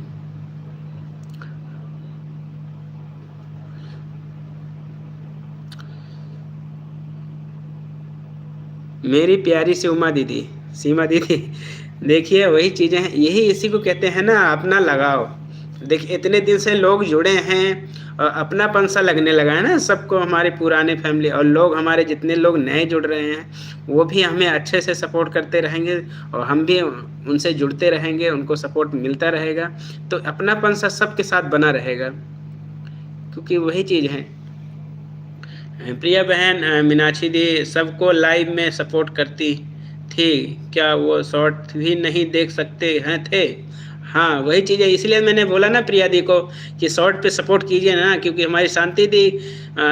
Speaker 1: मेरी प्यारी सी उमा दीदी, सीमा दीदी देखिए वही चीज़ें हैं, यही इसी को कहते हैं ना अपना लगाव। देखिए इतने दिन से लोग जुड़े हैं और अपनापन सा लगने लगा है ना सबको, हमारे पुराने फैमिली और लोग, हमारे जितने लोग नए जुड़ रहे हैं वो भी हमें अच्छे से सपोर्ट करते रहेंगे और हम भी उनसे जुड़ते रहेंगे, उनको सपोर्ट मिलता रहेगा, तो अपनापन सा सबके साथ बना रहेगा, क्योंकि वही चीज़ है। प्रिया बहन मीनाक्षी दी सबको लाइव में सपोर्ट करती थी, क्या वो शॉर्ट भी नहीं देख सकते हैं थे? हाँ वही चीज़ है, इसलिए मैंने बोला ना प्रिया दी को कि शॉर्ट पे सपोर्ट कीजिए ना, क्योंकि हमारी शांति दी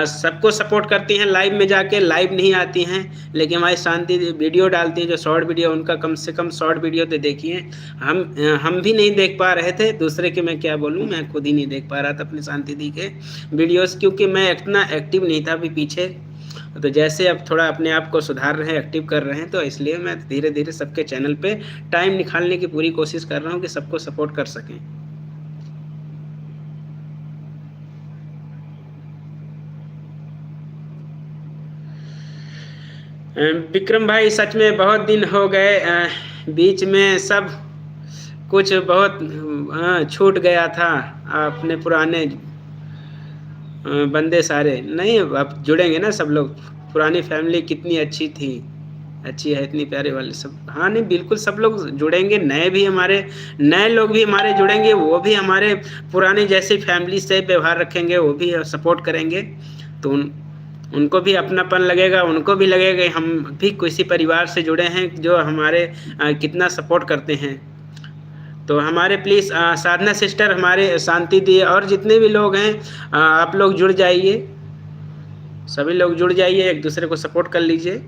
Speaker 1: सबको सपोर्ट करती हैं लाइव में जाके, लाइव नहीं आती हैं, लेकिन हमारी शांति दी वीडियो डालती हैं जो शॉर्ट वीडियो, उनका कम से कम शॉर्ट वीडियो तो देखिए। हम भी नहीं देख पा रहे थे, दूसरे के मैं क्या बोलूँ, मैं खुद ही नहीं देख पा रहा था अपनी शांति दी के वीडियोस, क्योंकि मैं इतना एक्टिव नहीं था अभी पीछे। तो जैसे अब थोड़ा अपने आप को सुधार रहे हैं, एक्टिव कर रहे हैं, तो इसलिए मैं धीरे धीरे सबके चैनल पे टाइम निकालने की पूरी कोशिश कर रहा हूँ कि सबको सपोर्ट कर सकें। विक्रम भाई सच में बहुत दिन हो गए, बीच में सब कुछ बहुत छूट गया था, अपने पुराने बंदे सारे नहीं, अब जुड़ेंगे ना सब लोग, पुरानी फैमिली कितनी अच्छी थी, अच्छी है, इतनी प्यारे वाले सब। हाँ नहीं बिल्कुल सब लोग जुड़ेंगे, नए भी हमारे, नए लोग भी हमारे जुड़ेंगे, वो भी हमारे पुराने जैसे फैमिली से व्यवहार रखेंगे, वो भी सपोर्ट करेंगे, तो उनको भी अपनापन लगेगा, उनको भी लगेगा हम भी किसी परिवार से जुड़े हैं जो हमारे कितना सपोर्ट करते हैं। तो हमारे प्लीज़ साधना सिस्टर, हमारे शांति दी और जितने भी लोग हैं आप लोग जुड़ जाइए, सभी लोग जुड़ जाइए, एक दूसरे को सपोर्ट कर लीजिए।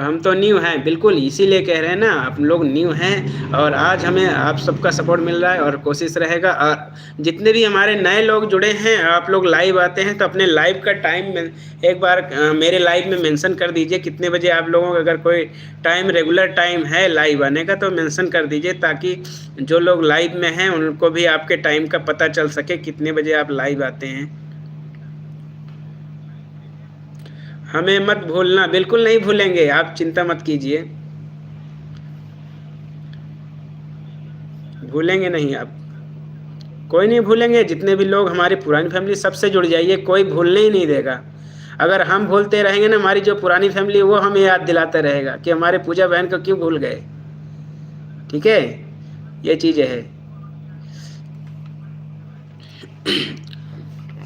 Speaker 1: हम तो न्यू हैं, बिल्कुल इसीलिए कह रहे हैं ना, आप लोग न्यू हैं और आज हमें आप सबका सपोर्ट मिल रहा है और कोशिश रहेगा। और जितने भी हमारे नए लोग जुड़े हैं, आप लोग लाइव आते हैं तो अपने लाइव का टाइम एक बार मेरे लाइव में मेंशन कर दीजिए कितने बजे आप लोगों का, अगर कोई टाइम रेगुलर टाइम है लाइव आने का तो मेंशन कर दीजिए, ताकि जो लोग लाइव में हैं उनको भी आपके टाइम का पता चल सके कितने बजे आप लाइव आते हैं। हमें मत भूलना, बिल्कुल नहीं भूलेंगे, आप चिंता मत कीजिए, भूलेंगे नहीं आप, कोई नहीं भूलेंगे, जितने भी लोग हमारी पुरानी फैमिली सबसे जुड़ जाइए, कोई भूलने ही नहीं देगा। अगर हम भूलते रहेंगे ना, हमारी जो पुरानी फैमिली वो हमें याद दिलाता रहेगा कि हमारे पूजा बहन को क्यों भूल गए, ठीक है, ये चीज़ें है।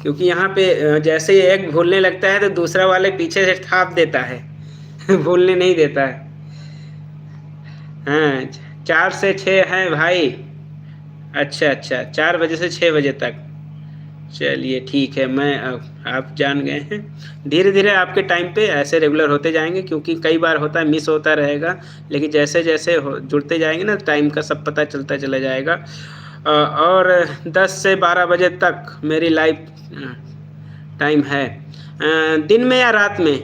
Speaker 1: क्योंकि यहाँ पे जैसे ही एक भूलने लगता है तो दूसरा वाले पीछे से थाप देता है भूलने नहीं देता है। हाँ 4 से 6 है भाई, अच्छा अच्छा, 4 बजे से 6 बजे तक, चलिए ठीक है, मैं आप जान गए हैं, धीरे धीरे आपके टाइम पे ऐसे रेगुलर होते जाएंगे, क्योंकि कई बार होता है मिस होता रहेगा, लेकिन जैसे जैसे जुड़ते जाएंगे ना टाइम का सब पता चलता चला जाएगा। और 10 से 12 बजे तक मेरी लाइव टाइम है, दिन में या रात में?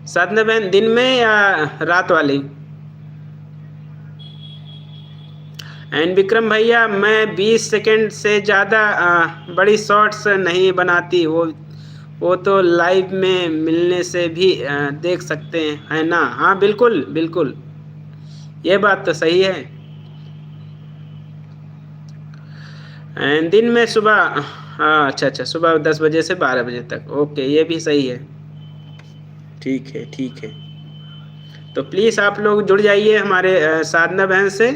Speaker 1: साधना बहन दिन में या रात वाली? एंड विक्रम भैया मैं 20 सेकंड से ज़्यादा बड़ी शॉर्ट्स नहीं बनाती, वो तो लाइव में मिलने से भी देख सकते हैं, है ना? हाँ बिल्कुल बिल्कुल, ये बात तो सही है। एंड दिन में सुबह, हाँ अच्छा अच्छा, सुबह 10 बजे से 12 बजे तक, ओके ये भी सही है, ठीक है ठीक है। तो प्लीज़ आप लोग जुड़ जाइए हमारे साधना बहन से,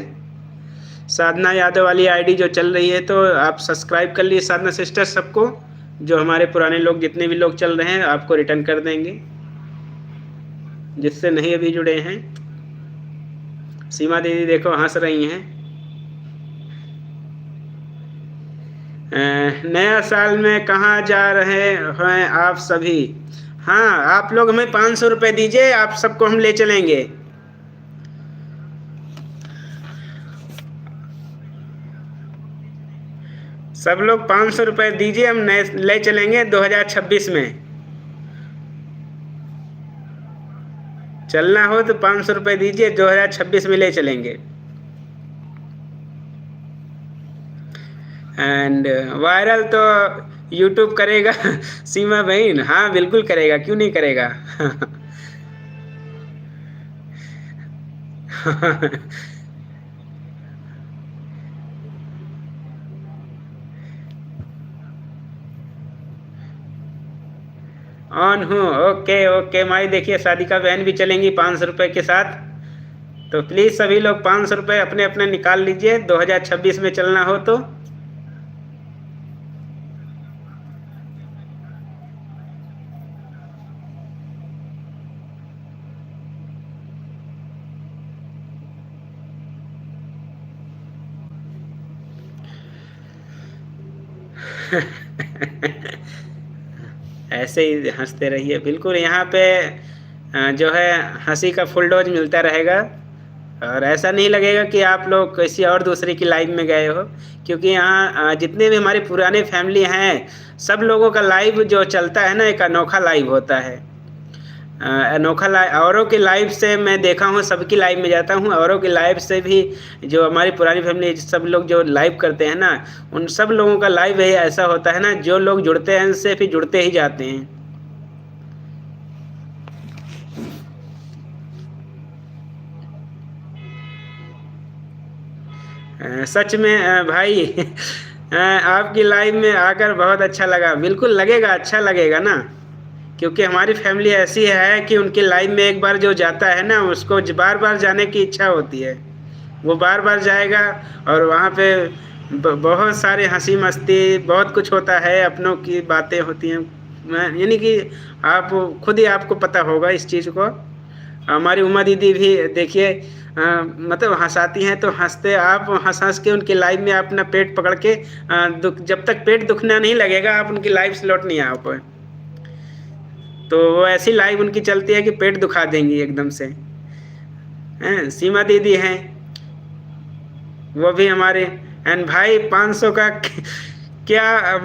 Speaker 1: साधना यादव वाली आईडी जो चल रही है, तो आप सब्सक्राइब कर लीजिए साधना सिस्टर सबको, जो हमारे पुराने लोग जितने भी लोग चल रहे हैं आपको रिटर्न कर देंगे, जिससे नहीं अभी जुड़े हैं। सीमा दीदी देखो हंस रही हैं। नया साल में कहाँ जा रहे हैं आप सभी? हाँ, आप लोग हमें 500 रुपये दीजिए, आप सबको हम ले चलेंगे। सब लोग 500 रुपये दीजिए, हम नए ले चलेंगे 2026 में। चलना हो तो 500 रुपये दीजिए, 2026 में ले चलेंगे। एंड वायरल तो यूट्यूब करेगा सीमा बहन, हाँ बिल्कुल करेगा, क्यों नहीं करेगा। ऑन हूँ, ओके ओके माई। देखिए सादिका बहन भी चलेंगी 500 रुपये के साथ। तो प्लीज़ सभी लोग 500 रुपये अपने अपने निकाल लीजिए, 2026 में चलना हो तो। ऐसे ही हंसते रहिए, बिल्कुल। यहाँ पे जो है हंसी का फुल डोज मिलता रहेगा, और ऐसा नहीं लगेगा कि आप लोग किसी और दूसरे की लाइव में गए हो, क्योंकि यहाँ जितने भी हमारी पुराने फैमिली हैं, सब लोगों का लाइव जो चलता है ना, एक अनोखा लाइव होता है। अनोखा लाइव औरों की लाइव से मैं देखा हूँ, सबकी लाइव में जाता हूँ, औरों की लाइव से भी जो हमारी पुरानी फैमिली सब लोग जो लाइव करते हैं ना, उन सब लोगों का लाइव ही ऐसा होता है ना, जो लोग जुड़ते हैं उनसे फिर जुड़ते ही जाते हैं। सच में भाई आपकी लाइव में आकर बहुत अच्छा लगा। बिल्कुल लगेगा, अच्छा लगेगा ना, क्योंकि हमारी फैमिली ऐसी है कि उनकी लाइफ में एक बार जो जाता है ना, उसको बार बार जाने की इच्छा होती है। वो बार बार जाएगा, और वहाँ पे बहुत सारे हंसी मस्ती बहुत कुछ होता है, अपनों की बातें होती हैं। यानी कि आप खुद ही आपको पता होगा इस चीज़ को। हमारी उमा दीदी भी देखिए मतलब हंसाती हैं, तो हंसते आप हंस हंस के उनकी लाइफ में अपना पेट पकड़ के जब तक पेट दुखना नहीं लगेगा, आप उनकी लाइफ से लौट नहीं आ पाए। तो वो ऐसी लाइव उनकी चलती है कि पेट दुखा देंगी एकदम से। हैं सीमा दीदी हैं, वो भी हमारे। एंड भाई 500 का क्या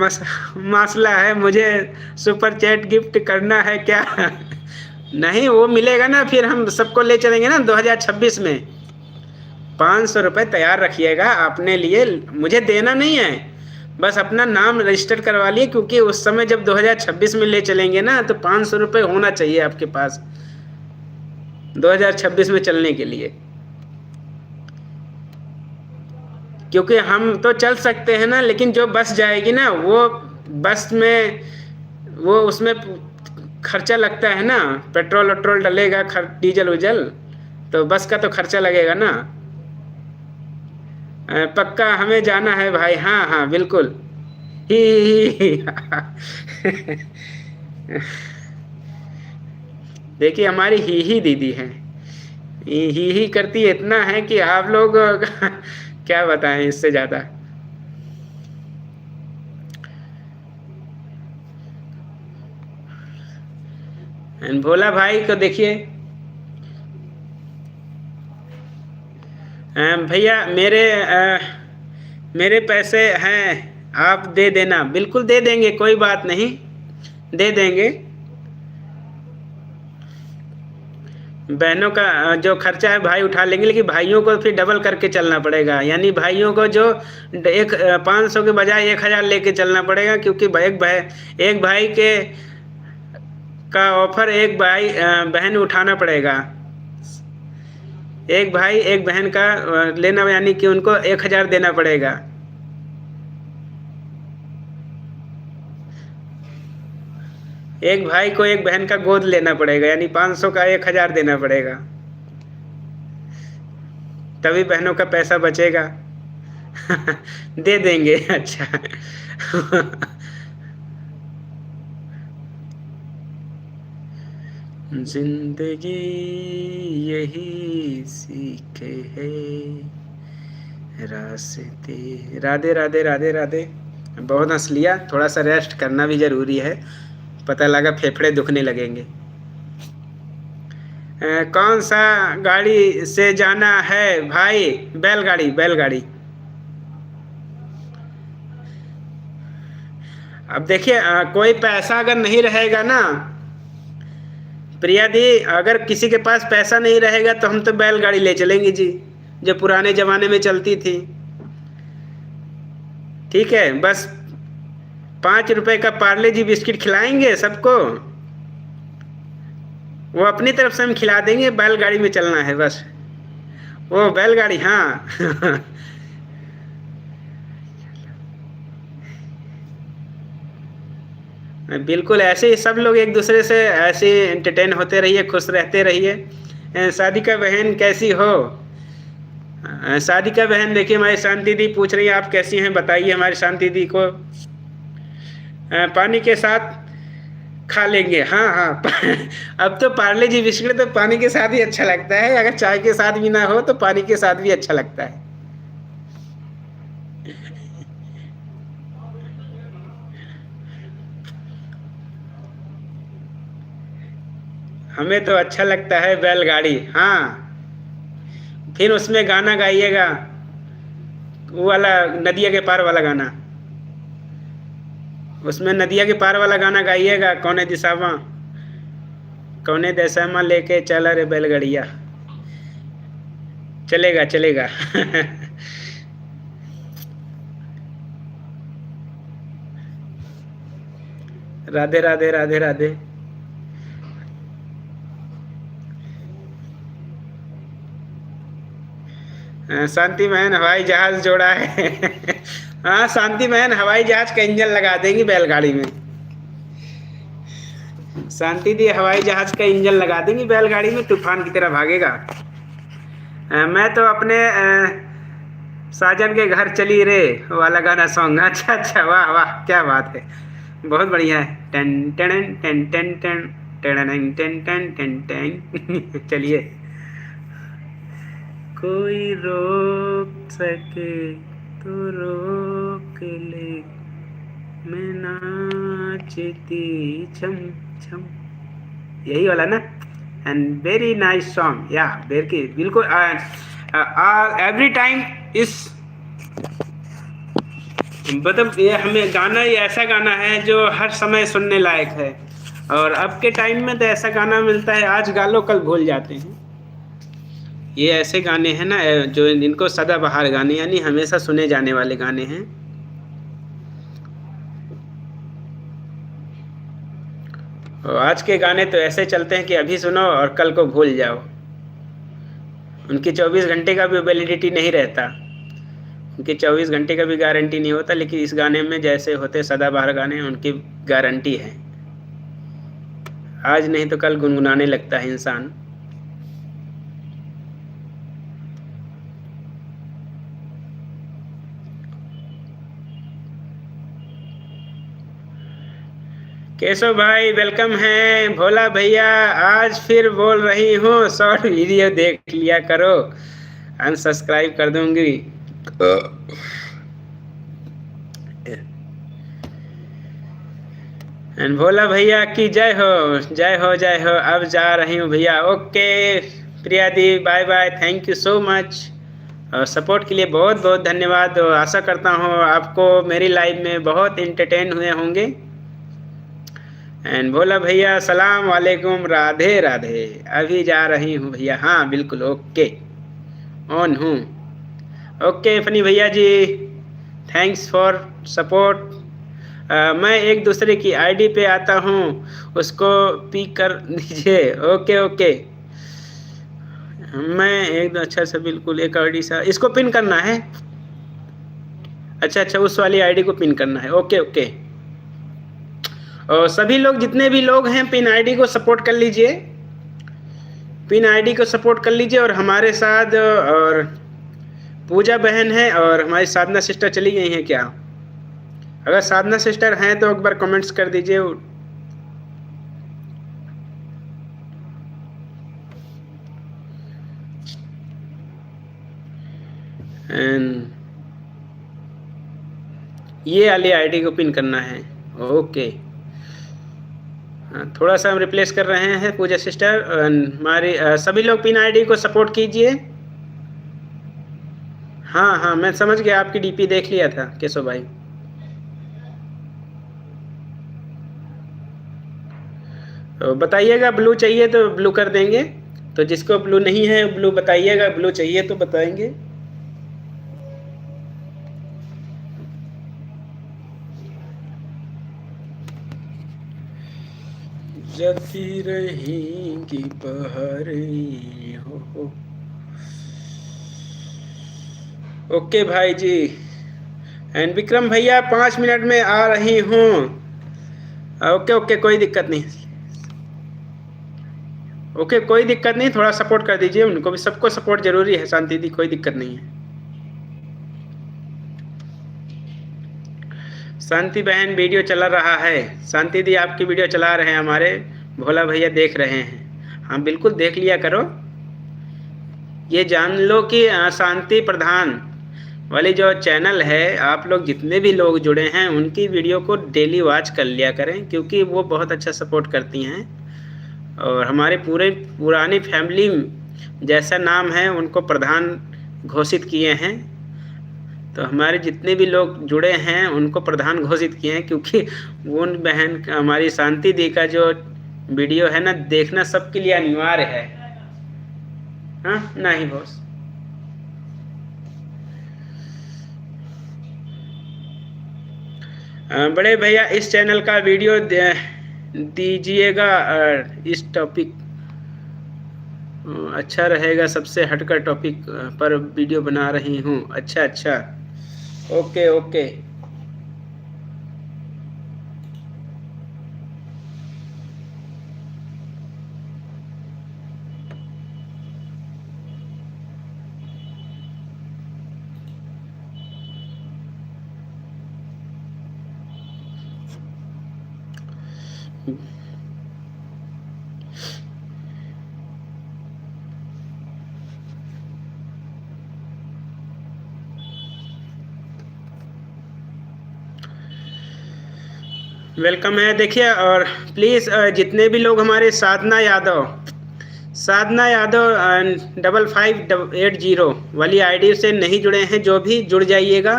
Speaker 1: मसला है, मुझे सुपर चैट गिफ्ट करना है क्या? नहीं, वो मिलेगा ना, फिर हम सबको ले चलेंगे ना 2026 में। 500 रुपये तैयार रखिएगा अपने लिए, मुझे देना नहीं है, बस अपना नाम रजिस्टर करवा लिए, क्योंकि उस समय जब 2026 में ले चलेंगे ना, तो 500 रुपये होना चाहिए आपके पास 2026 में चलने के लिए। क्योंकि हम तो चल सकते हैं ना, लेकिन जो बस जाएगी ना, वो बस में वो उसमें खर्चा लगता है ना, पेट्रोल वट्रोल डलेगा, डीजल उजल, तो बस का तो खर्चा लगेगा ना। पक्का हमें जाना है भाई, हाँ हाँ बिल्कुल। ही देखिए हमारी ही दीदी है, ही करती इतना है कि आप लोग क्या बताएं इससे ज़्यादा। भोला भाई को देखिए, भैया मेरे पैसे हैं, आप दे देना। बिल्कुल दे देंगे, कोई बात नहीं, दे देंगे। बहनों का जो खर्चा है भाई उठा लेंगे, लेकिन भाइयों को फिर डबल करके चलना पड़ेगा। यानी भाइयों को जो 500 के बजाय 1000 लेके चलना पड़ेगा, क्योंकि एक भाई के का ऑफर एक भाई बहन उठाना पड़ेगा। एक भाई एक बहन का लेना, यानी कि उनको 1000 देना पड़ेगा। एक भाई को एक बहन का गोद लेना पड़ेगा, यानी 500 का 1000 देना पड़ेगा, तभी बहनों का पैसा बचेगा। दे देंगे, अच्छा। जिंदगी यही सीखे है रास्ते। राधे राधे राधे राधे। बहुत हंस लिया, थोड़ा सा रेस्ट करना भी ज़रूरी है, पता लगा फेफड़े दुखने लगेंगे। कौन सा गाड़ी से जाना है भाई? बैलगाड़ी, बैलगाड़ी। अब देखिए, कोई पैसा अगर नहीं रहेगा ना प्रिया दी, अगर किसी के पास पैसा नहीं रहेगा तो हम तो बैलगाड़ी ले चलेंगे जी, जो पुराने जमाने में चलती थी। ठीक है, बस 5 रुपए का पार्ले जी बिस्किट खिलाएंगे सबको, वो अपनी तरफ से हम खिला देंगे, बैलगाड़ी में चलना है बस। वो बैलगाड़ी, हाँ। बिल्कुल, ऐसे ही सब लोग एक दूसरे से ऐसे एंटरटेन होते रहिए, खुश रहते रहिए। सादिका बहन कैसी हो? सादिका बहन देखिए, हमारी शांति दी पूछ रही है आप कैसी हैं, बताइए हमारी शांति दी को। पानी के साथ खा लेंगे, हाँ हाँ। अब तो पार्ले जी बिस्किट तो पानी के साथ ही अच्छा लगता है, अगर चाय के साथ भी ना हो तो पानी के साथ भी अच्छा लगता है। हमें तो अच्छा लगता है बैलगाड़ी, हाँ। फिर उसमें गाना गाइएगा, वो वाला नदिया के पार वाला गाना, उसमें नदिया के पार वाला गाना गाइएगा, कौने दिशावा कौने देशमा लेके चला रे बैलगड़िया। चलेगा चलेगा। राधे राधे राधे राधे। शांति बहन हवाई जहाज जोड़ा है। हाँ शांति बहन, हवाई जहाज का इंजन लगा देंगी बैलगाड़ी में। शांति दी हवाई जहाज का इंजन लगा देंगी बैलगाड़ी में, तूफान की तरह भागेगा। मैं तो अपने साजन के घर चली रे वाला गाना सॉन्ग। अच्छा अच्छा, वाह वाह, क्या बात है, बहुत बढ़िया है। Ten ten ten ten ten ten ten ten ten ten. चलिए। कोई रोक सके तो रोक ले, मैं नाचती छम छम, यही वाला ना। एंड वेरी नाइस सॉन्ग, या वेरी बिल्कुल। एवरी टाइम इस मतलब ये हमें गाना, ये ऐसा गाना है जो हर समय सुनने लायक है, और अब के टाइम में तो ऐसा गाना मिलता है आज गा लो कल भूल जाते हैं। ये ऐसे गाने हैं ना जो इनको सदाबहार गाने, यानी हमेशा सुने जाने वाले गाने हैं। और आज के गाने तो ऐसे चलते हैं कि अभी सुनो और कल को भूल जाओ, उनकी 24 घंटे का भी वैलिडिटी नहीं रहता, उनकी 24 घंटे का भी गारंटी नहीं होता, लेकिन इस गाने में जैसे होते सदाबहार गाने उनकी गारंटी है, आज नहीं तो कल गुनगुनाने लगता है इंसान। केशव भाई वेलकम है। भोला भैया आज फिर बोल रही हूँ, शॉर्ट वीडियो देख लिया करो, अनसब्सक्राइब कर दूंगी। एंड भोला भैया की जय हो जय हो जय हो। अब जा रही हूँ भैया, okay Priya di, bye bye, thank you so much, और सपोर्ट के लिए बहुत बहुत धन्यवाद। आशा करता हूँ आपको मेरी लाइव में बहुत इंटरटेन हुए होंगे। एंड भोला भैया सलाम वालेकुम, राधे राधे। अभी जा रही हूँ भैया, हाँ बिल्कुल, ओके ऑन हूँ। ओके फनी भैया जी, थैंक्स फॉर सपोर्ट। मैं एक दूसरे की आईडी पे आता हूँ, उसको पिक कर दीजिए। ओके ओके, मैं एक अच्छा सा बिल्कुल एक आईडी सा, इसको पिन करना है। अच्छा अच्छा, उस वाली आईडी को पिन करना है, ओके ओके। और सभी लोग जितने भी लोग हैं पिन आईडी को सपोर्ट कर लीजिए, पिन आईडी को सपोर्ट कर लीजिए। और हमारे साथ और पूजा बहन है और हमारी साधना सिस्टर चली गई हैं क्या? अगर साधना सिस्टर हैं तो एक बार कमेंट्स कर दीजिए। एंड ये वाली आईडी को पिन करना है, ओके। थोड़ा सा हम रिप्लेस कर रहे हैं पूजा सिस्टर। हमारी सभी लोग पिन आईडी को सपोर्ट कीजिए। हाँ हाँ, मैं समझ गया, आपकी डीपी देख लिया था केशव भाई। तो बताइएगा, ब्लू चाहिए तो ब्लू कर देंगे। तो जिसको ब्लू नहीं है ब्लू बताइएगा, ब्लू चाहिए तो बताएंगे। जती रहेंगी बहारें हो। ओके भाई जी। एंड विक्रम भैया 5 मिनट में आ रही हूँ। ओके ओके, कोई दिक्कत नहीं। ओके, कोई दिक्कत नहीं, थोड़ा सपोर्ट कर दीजिए उनको भी, सबको सपोर्ट जरूरी है शांति दी, कोई दिक्कत नहीं है। शांति बहन वीडियो चला रहा है। शांति दी आपकी वीडियो चला रहे हैं, हमारे भोला भैया देख रहे हैं। हाँ बिल्कुल देख लिया करो। ये जान लो कि शांति प्रधान वाली जो चैनल है, आप लोग जितने भी लोग जुड़े हैं उनकी वीडियो को डेली वॉच कर लिया करें, क्योंकि वो बहुत अच्छा सपोर्ट करती हैं और हमारे पूरे पुरानी फैमिली जैसा नाम है उनको प्रधान घोषित किए हैं। तो हमारे जितने भी लोग जुड़े हैं उनको प्रधान घोषित किए हैं, क्योंकि उन बहन हमारी शांति दी का जो वीडियो है ना, देखना सबके लिए अनिवार्य है। हाँ नहीं बॉस। बड़े भैया इस चैनल का वीडियो दीजिएगा, इस टॉपिक अच्छा रहेगा, सबसे हटकर टॉपिक पर वीडियो बना रही हूँ। अच्छा अच्छा, ओके ओके। वेलकम है, देखिए। और प्लीज़ जितने भी लोग हमारे साधना यादव 5580 वाली आईडी से नहीं जुड़े हैं, जो भी जुड़ जाइएगा।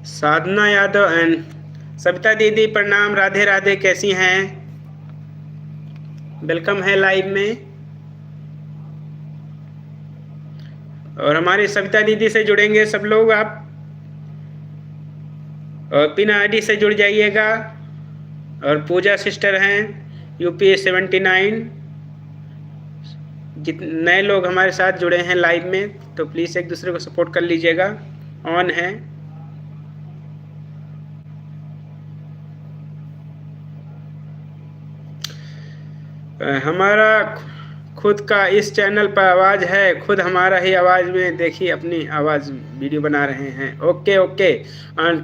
Speaker 1: साधना यादव एंड सविता दीदी प्रणाम, राधे राधे, कैसी हैं? वेलकम है लाइव में। और हमारी सविता दीदी से जुड़ेंगे सब लोग आप, और पिन आईडी से जुड़ जाइएगा। और पूजा सिस्टर हैं यूपी 79। नए लोग हमारे साथ जुड़े हैं लाइव में, तो प्लीज़ एक दूसरे को सपोर्ट कर लीजिएगा। ऑन है। हमारा खुद का इस चैनल पर आवाज़ है, खुद हमारा ही आवाज़ में देखिए अपनी आवाज़ वीडियो बना रहे हैं। ओके ओके,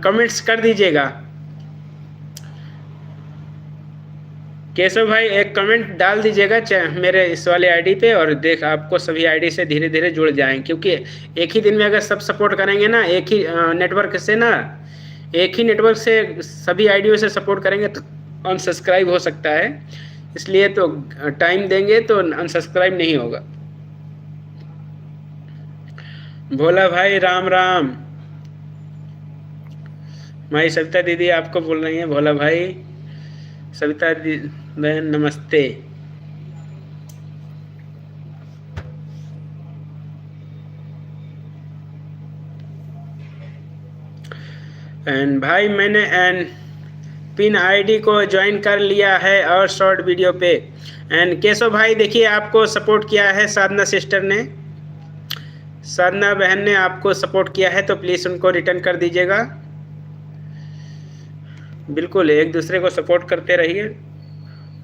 Speaker 1: कमेंट्स कर दीजिएगा। केशव भाई एक कमेंट डाल दीजिएगा मेरे इस वाले आईडी पे, और देख आपको सभी आईडी से धीरे धीरे जुड़ जाएं, क्योंकि एक ही दिन में अगर सब सपोर्ट करेंगे ना, एक ही नेटवर्क से ना, एक ही नेटवर्क से सभी आईडियों से सपोर्ट करेंगे तो अनसब्सक्राइब हो सकता है। इसलिए तो टाइम देंगे तो अनसब्सक्राइब नहीं होगा। भोला भाई राम राम। हमारी सविता दीदी आपको बोल रही हैं भोला भाई। सविता दी बहन नमस्ते। एंड भाई मैंने पिन आईडी को ज्वाइन कर लिया है और शॉर्ट वीडियो पे। एंड केशव भाई देखिए आपको सपोर्ट किया है साधना सिस्टर ने, साधना बहन ने आपको सपोर्ट किया है, तो प्लीज़ उनको रिटर्न कर दीजिएगा। बिल्कुल एक दूसरे को सपोर्ट करते रहिए,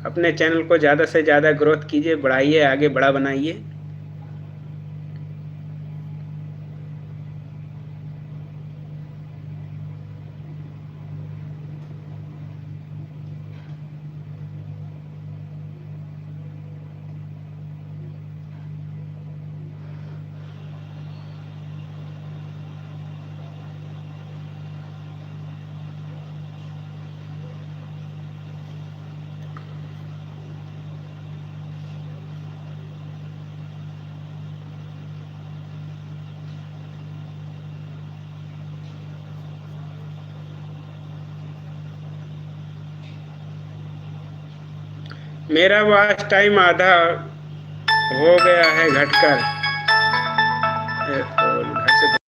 Speaker 1: अपने चैनल को ज़्यादा से ज़्यादा ग्रोथ कीजिए, बढ़ाइए, आगे बड़ा बनाइए। मेरा वॉच टाइम आधा हो गया है घटकर। फोन घर से।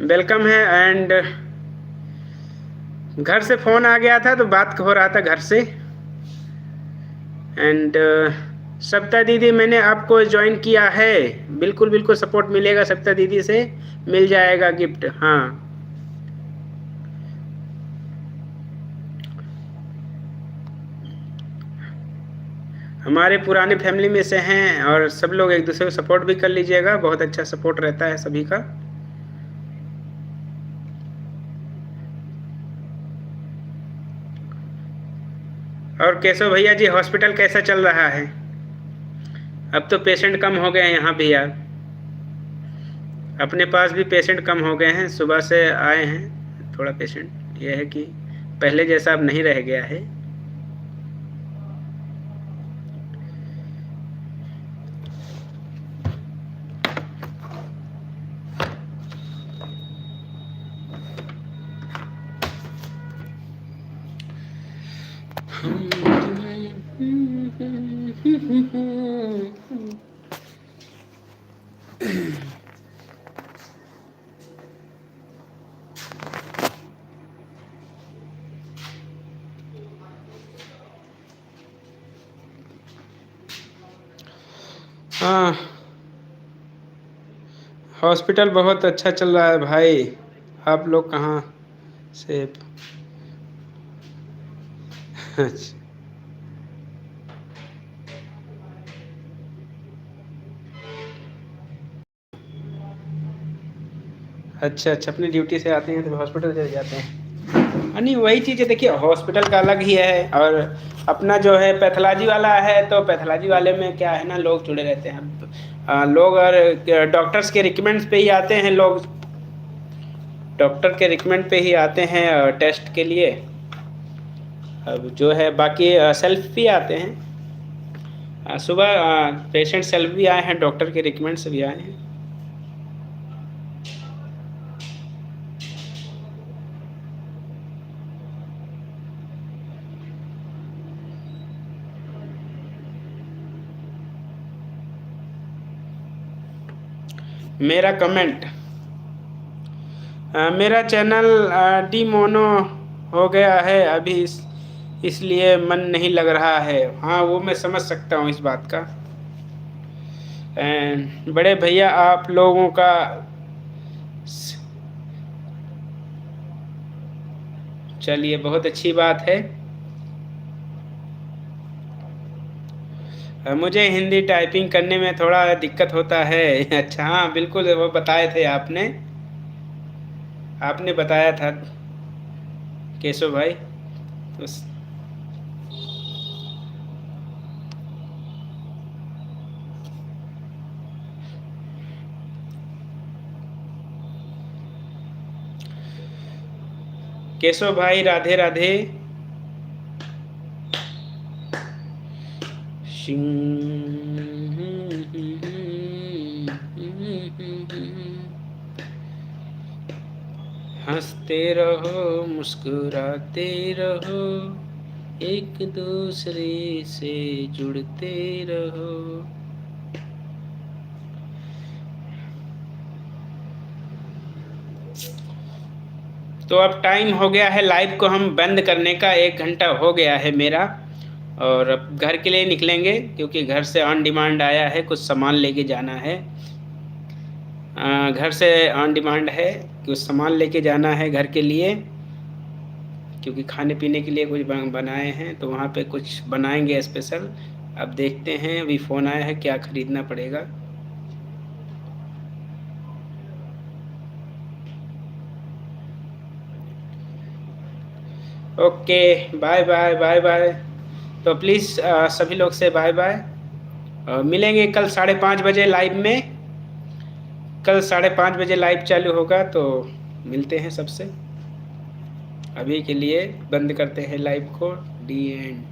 Speaker 1: वेलकम है। एंड घर से फ़ोन आ गया था तो बात हो रहा था घर से। एंड सप्ता दीदी, मैंने आपको ज्वाइन किया है। बिल्कुल बिल्कुल सपोर्ट मिलेगा सप्ता दीदी से, मिल जाएगा गिफ्ट। हाँ, हमारे पुराने फैमिली में से हैं और सब लोग एक दूसरे को सपोर्ट भी कर लीजिएगा। बहुत अच्छा सपोर्ट रहता है सभी का। और केशव भैया जी, हॉस्पिटल कैसा चल रहा है? अब तो पेशेंट कम हो गए हैं यहाँ भी यार। अपने पास भी पेशेंट कम हो गए हैं, सुबह से आए हैं थोड़ा पेशेंट। ये है कि पहले जैसा अब नहीं रह गया है। हाँ, हॉस्पिटल बहुत अच्छा चल रहा है भाई। आप लोग कहाँ से? अच्छा, अच्छा अच्छा, अपनी ड्यूटी से आते हैं तो हॉस्पिटल चले जाते हैं। नहीं वही चीज़ है, देखिए हॉस्पिटल का अलग ही है, और अपना जो है पैथोलॉजी वाला है, तो पैथोलॉजी वाले में क्या है ना, लोग जुड़े रहते हैं। लोग और डॉक्टर्स के रिकमेंड्स पे ही आते हैं लोग, डॉक्टर के रिकमेंड पे ही आते हैं टेस्ट के लिए। अब जो है बाकी सेल्फ भी आते हैं, सुबह पेशेंट सेल्फ भी आए हैं, डॉक्टर के रिकमेंड से भी आए हैं। मेरा कमेंट, मेरा चैनल डीमोनो हो गया है अभी, इसलिए मन नहीं लग रहा है। हाँ वो मैं समझ सकता हूँ इस बात का। बड़े भैया आप लोगों का चलिए बहुत अच्छी बात है। मुझे हिंदी टाइपिंग करने में थोड़ा दिक्कत होता है। अच्छा हाँ बिल्कुल, वो बताए थे आपने, आपने बताया था केशव भाई। तो केशव भाई राधे राधे। हंसते रहो मुस्कुराते रहो, एक दूसरे से जुड़ते रहो। तो अब टाइम हो गया है लाइव को हम बंद करने का, 1 घंटा हो गया है मेरा, और अब घर के लिए निकलेंगे क्योंकि घर से ऑन डिमांड आया है, कुछ सामान लेके जाना है। घर से ऑन डिमांड है, कुछ सामान लेके जाना है घर के लिए, क्योंकि खाने पीने के लिए कुछ बनाए हैं, तो वहाँ पे कुछ बनाएंगे स्पेशल। अब देखते हैं, अभी फ़ोन आया है, क्या ख़रीदना पड़ेगा। Okay, bye bye bye bye. तो प्लीज़ सभी लोग से बाय बाय। मिलेंगे कल 5:30 बजे लाइव में, कल 5:30 बजे लाइव चालू होगा, तो मिलते हैं सबसे। अभी के लिए बंद करते हैं लाइव को, डी एंड।